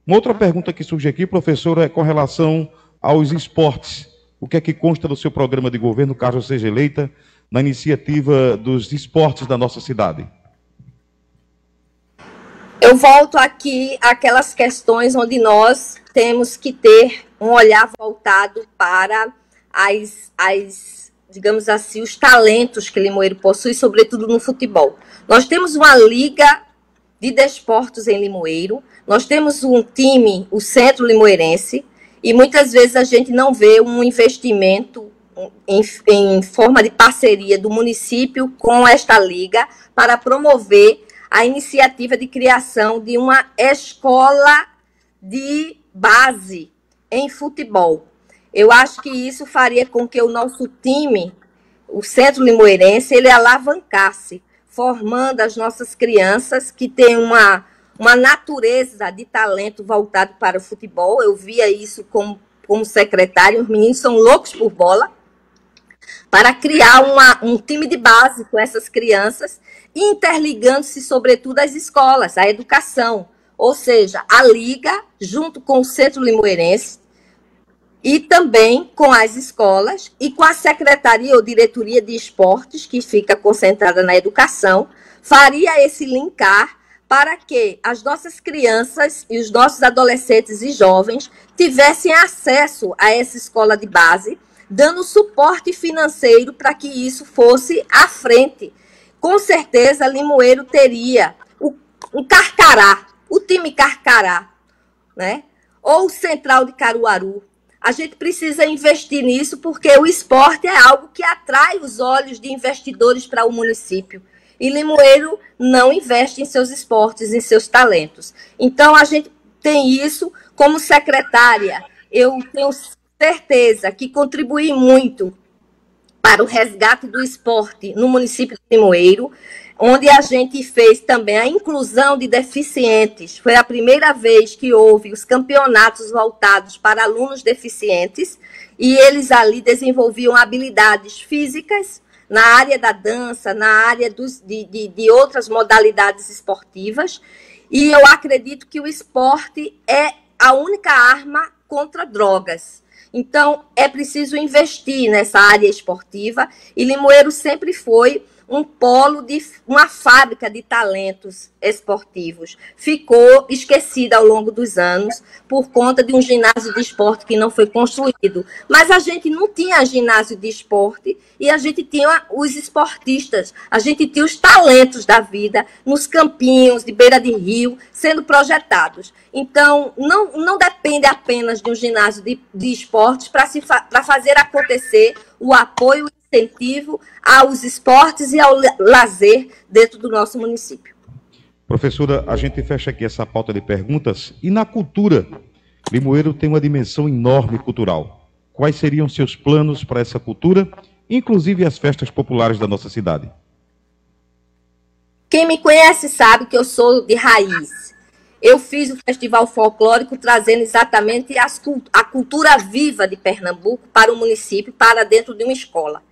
Uma outra pergunta que surge aqui, professora, é com relação aos esportes. O que é que consta do seu programa de governo, caso seja eleita, na iniciativa dos esportes da nossa cidade? Eu volto aqui àquelas questões onde nós temos que ter um olhar voltado para digamos assim, os talentos que Limoeiro possui, sobretudo no futebol. Nós temos uma liga de desportos em Limoeiro, nós temos um time, o Centro Limoeirense, e muitas vezes a gente não vê um investimento em forma de parceria do município com esta liga para promover a iniciativa de criação de uma escola de base em futebol. Eu acho que isso faria com que o nosso time, o Centro Limoeirense, ele alavancasse, formando as nossas crianças que têm uma natureza de talento voltado para o futebol. Eu via isso como secretário, os meninos são loucos por bola, para criar um time de base com essas crianças, interligando-se, sobretudo, às escolas, à educação. Ou seja, a Liga, junto com o Centro Limoeirense, e também com as escolas e com a Secretaria ou Diretoria de Esportes, que fica concentrada na educação, faria esse linkar para que as nossas crianças e os nossos adolescentes e jovens tivessem acesso a essa escola de base, dando suporte financeiro para que isso fosse à frente. Com certeza, Limoeiro teria o Carcará, o time Carcará, né? Ou o Central de Caruaru. A gente precisa investir nisso porque o esporte é algo que atrai os olhos de investidores para o município. E Limoeiro não investe em seus esportes, em seus talentos. Então, a gente tem isso como secretária. Eu tenho certeza que contribui muito para o resgate do esporte no município de Limoeiro, onde a gente fez também a inclusão de deficientes. Foi a primeira vez que houve os campeonatos voltados para alunos deficientes, e eles ali desenvolviam habilidades físicas, na área da dança, na área de outras modalidades esportivas, e eu acredito que o esporte é a única arma contra drogas. Então, é preciso investir nessa área esportiva, e Limoeiro sempre foi um polo de uma fábrica de talentos esportivos. Ficou esquecida ao longo dos anos por conta de um ginásio de esporte que não foi construído. Mas a gente não tinha ginásio de esporte e a gente tinha os esportistas, a gente tinha os talentos da vida nos campinhos de beira de rio sendo projetados. Então, não depende apenas de um ginásio de esportes para fazer acontecer o apoio incentivo aos esportes e ao lazer dentro do nosso município. Professora, a gente fecha aqui essa pauta de perguntas. E na cultura, Limoeiro tem uma dimensão enorme cultural. Quais seriam seus planos para essa cultura, inclusive as festas populares da nossa cidade? Quem me conhece sabe que eu sou de raiz. Eu fiz o Festival Folclórico trazendo exatamente a cultura viva de Pernambuco para o município, para dentro de uma escola.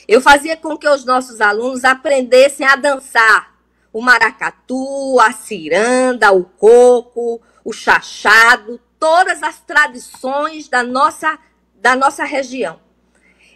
Eu fazia com que os nossos alunos aprendessem a dançar o maracatu, a ciranda, o coco, o chachado, todas as tradições da nossa região.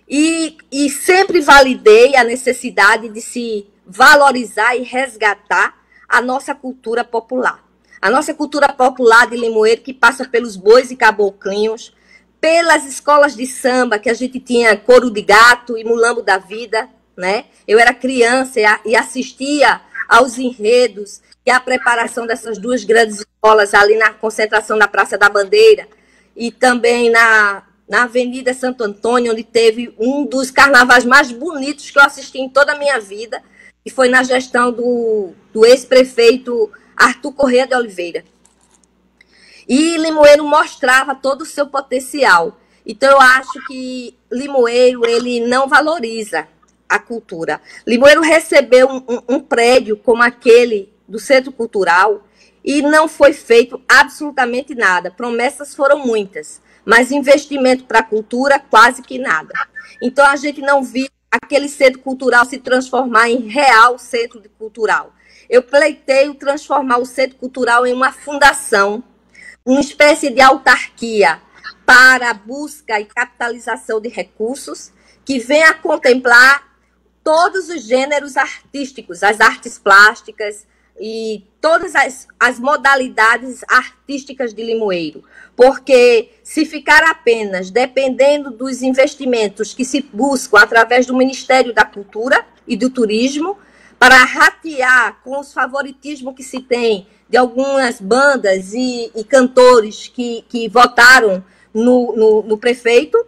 E sempre validei a necessidade de se valorizar e resgatar a nossa cultura popular. A nossa cultura popular de Limoeiro, que passa pelos bois e caboclinhos, pelas escolas de samba, que a gente tinha Coro de Gato e Mulambo da Vida, né? Eu era criança e assistia aos enredos e à preparação dessas duas grandes escolas ali na concentração da Praça da Bandeira e também na Avenida Santo Antônio, onde teve um dos carnavais mais bonitos que eu assisti em toda a minha vida, e foi na gestão do ex-prefeito Arthur Corrêa de Oliveira. E Limoeiro mostrava todo o seu potencial. Então, eu acho que Limoeiro, ele não valoriza a cultura. Limoeiro recebeu um prédio como aquele do Centro Cultural e não foi feito absolutamente nada. Promessas foram muitas, mas investimento para a cultura, quase que nada. Então, a gente não viu aquele centro cultural se transformar em real centro cultural. Eu pleiteio transformar o centro cultural em uma fundação, uma espécie de autarquia para a busca e capitalização de recursos, que venha contemplar todos os gêneros artísticos, as artes plásticas e todas as modalidades artísticas de Limoeiro. Porque se ficar apenas dependendo dos investimentos que se buscam através do Ministério da Cultura e do Turismo, para ratear com os favoritismos que se tem de algumas bandas e cantores que votaram no prefeito,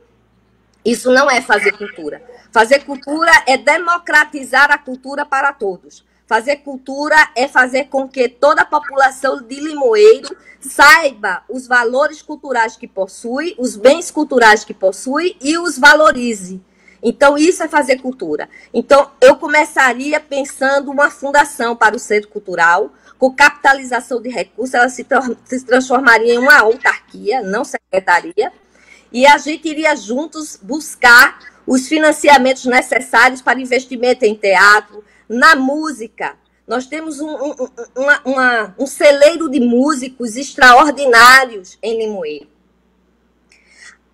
isso não é fazer cultura. Fazer cultura é democratizar a cultura para todos. Fazer cultura é fazer com que toda a população de Limoeiro saiba os valores culturais que possui, os bens culturais que possui e os valorize. Então, isso é fazer cultura. Então, eu começaria pensando uma fundação para o Centro Cultural, com capitalização de recursos, ela se transformaria em uma autarquia, não secretaria, e a gente iria juntos buscar os financiamentos necessários para investimento em teatro, na música. Nós temos um celeiro de músicos extraordinários em Limoeiro.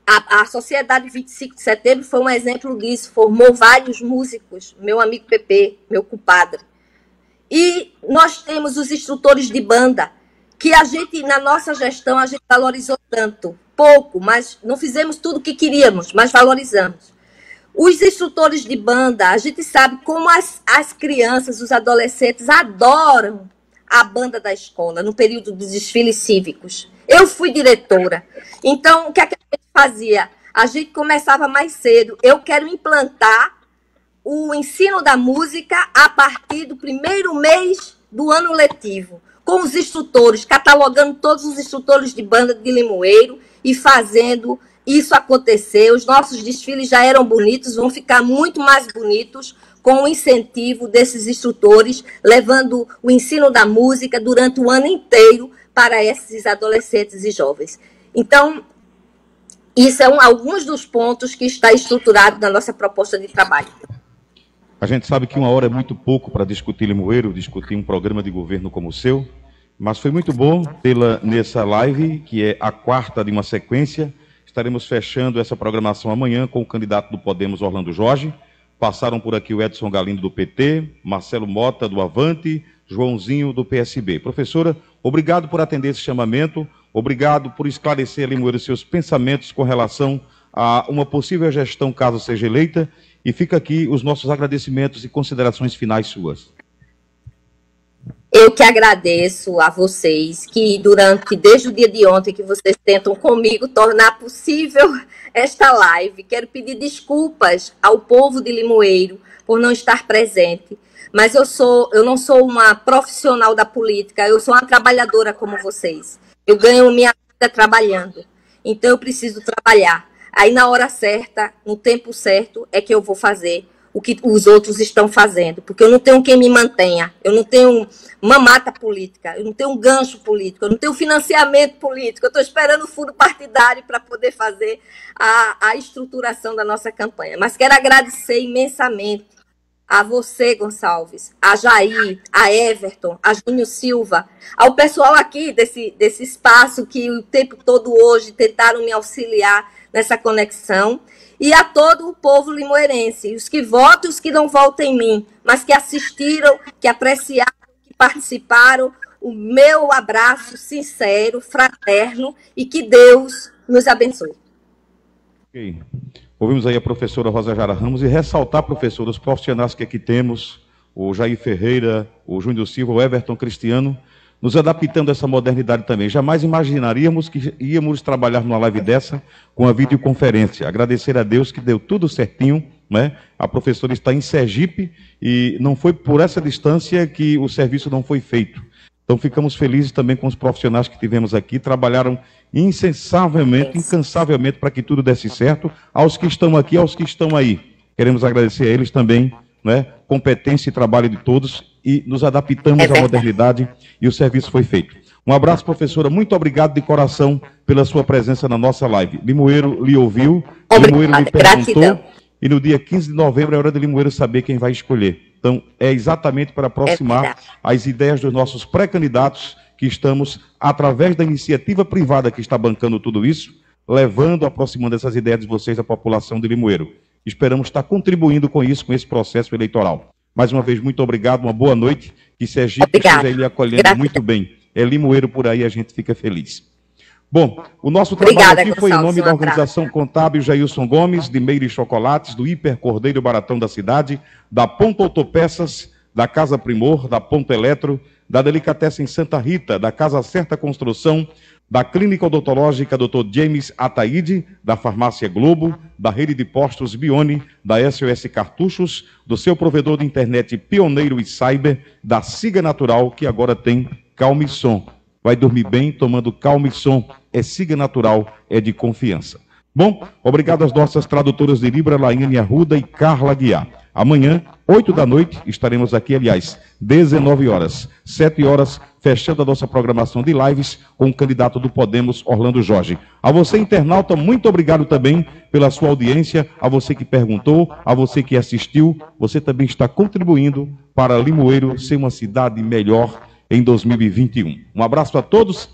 A Sociedade 25 de Setembro foi um exemplo disso, formou vários músicos, meu amigo Pepe, meu compadre. E nós temos os instrutores de banda, que a gente, na nossa gestão, a gente valorizou tanto, pouco, mas não fizemos tudo o que queríamos, mas valorizamos. Os instrutores de banda, a gente sabe como as crianças, os adolescentes adoram a banda da escola, no período dos desfiles cívicos. Eu fui diretora. Então, o que a gente fazia? A gente começava mais cedo. Eu quero implantar o ensino da música a partir do primeiro mês do ano letivo, com os instrutores, catalogando todos os instrutores de banda de Limoeiro e fazendo isso acontecer. Os nossos desfiles já eram bonitos, vão ficar muito mais bonitos com o incentivo desses instrutores, levando o ensino da música durante o ano inteiro para esses adolescentes e jovens. Então, isso são alguns dos pontos que está estruturado na nossa proposta de trabalho. A gente sabe que uma hora é muito pouco para discutir Limoeiro, discutir um programa de governo como o seu, mas foi muito bom tê-la nessa live, que é a quarta de uma sequência. Estaremos fechando essa programação amanhã com o candidato do Podemos, Orlando Jorge. Passaram por aqui o Edson Galindo, do PT, Marcelo Mota, do Avante, Joãozinho, do PSB. Professora, obrigado por atender esse chamamento, obrigado por esclarecer, Limoeiro, seus pensamentos com relação a uma possível gestão, caso seja eleita, e fica aqui os nossos agradecimentos e considerações finais suas. Eu que agradeço a vocês, que desde o dia de ontem, que vocês tentam comigo tornar possível esta live. Quero pedir desculpas ao povo de Limoeiro por não estar presente, mas eu não sou uma profissional da política, eu sou uma trabalhadora como vocês. Eu ganho minha vida trabalhando, então eu preciso trabalhar. Aí na hora certa, no tempo certo, é que eu vou fazer o que os outros estão fazendo, porque eu não tenho quem me mantenha, eu não tenho uma mata política, eu não tenho um gancho político, eu não tenho financiamento político, eu estou esperando o fundo partidário para poder fazer a estruturação da nossa campanha. Mas quero agradecer imensamente a você, Gonçalves, a Jair, a Everton, a Júnior Silva, ao pessoal aqui desse espaço que o tempo todo hoje tentaram me auxiliar nessa conexão, e a todo o povo limoeirense, os que votam e os que não votam em mim, mas que assistiram, que apreciaram, que participaram, o meu abraço sincero, fraterno, e que Deus nos abençoe. Ok. Ouvimos aí a professora Rosa Jara Ramos, e ressaltar, professora, os profissionais que aqui temos, o Jair Ferreira, o Júnior Silva, o Everton Cristiano, nos adaptando a essa modernidade também. Jamais imaginaríamos que íamos trabalhar numa live dessa com a videoconferência. Agradecer a Deus que deu tudo certinho, né? A professora está em Sergipe e não foi por essa distância que o serviço não foi feito. Então ficamos felizes também com os profissionais que tivemos aqui, trabalharam incansavelmente para que tudo desse certo, aos que estão aqui, aos que estão aí. Queremos agradecer a eles também, né? Competência e trabalho de todos, e nos adaptamos à modernidade e o serviço foi feito. Um abraço, professora, muito obrigado de coração pela sua presença na nossa live. Limoeiro lhe ouviu, Limoeiro lhe perguntou, gratidão. E no dia 15 de novembro é hora de Limoeiro saber quem vai escolher. Então, é exatamente para aproximar as ideias dos nossos pré-candidatos que estamos, através da iniciativa privada que está bancando tudo isso, levando, aproximando essas ideias de vocês à população de Limoeiro. Esperamos estar contribuindo com isso, com esse processo eleitoral. Mais uma vez, muito obrigado, uma boa noite, que Sergipe esteja ele acolhendo muito bem. É Limoeiro por aí, a gente fica feliz. Bom, o nosso trabalho aqui foi em nome da Organização Contábil Jailson Gomes, de Meire Chocolates, do Hiper Cordeiro Baratão da cidade, da Ponto Autopeças, da Casa Primor, da Ponto Eletro, da Delicatessen Santa Rita, da Casa Certa Construção, da Clínica Odontológica Dr. James Ataíde, da Farmácia Globo, da Rede de Postos Bione, da SOS Cartuchos, do seu provedor de internet Pioneiro e Cyber, da Siga Natural, que agora tem Calmisson. Vai dormir bem tomando Calmisson. É Siga Natural, é de confiança. Bom, obrigado às nossas tradutoras de Libra, Laine Arruda e Carla Guiar. Amanhã, 8 da noite, estaremos aqui, aliás, 19 horas, 7 horas, fechando a nossa programação de lives com o candidato do Podemos, Orlando Jorge. A você, internauta, muito obrigado também pela sua audiência, a você que perguntou, a você que assistiu, você também está contribuindo para Limoeiro ser uma cidade melhor em 2021. Um abraço a todos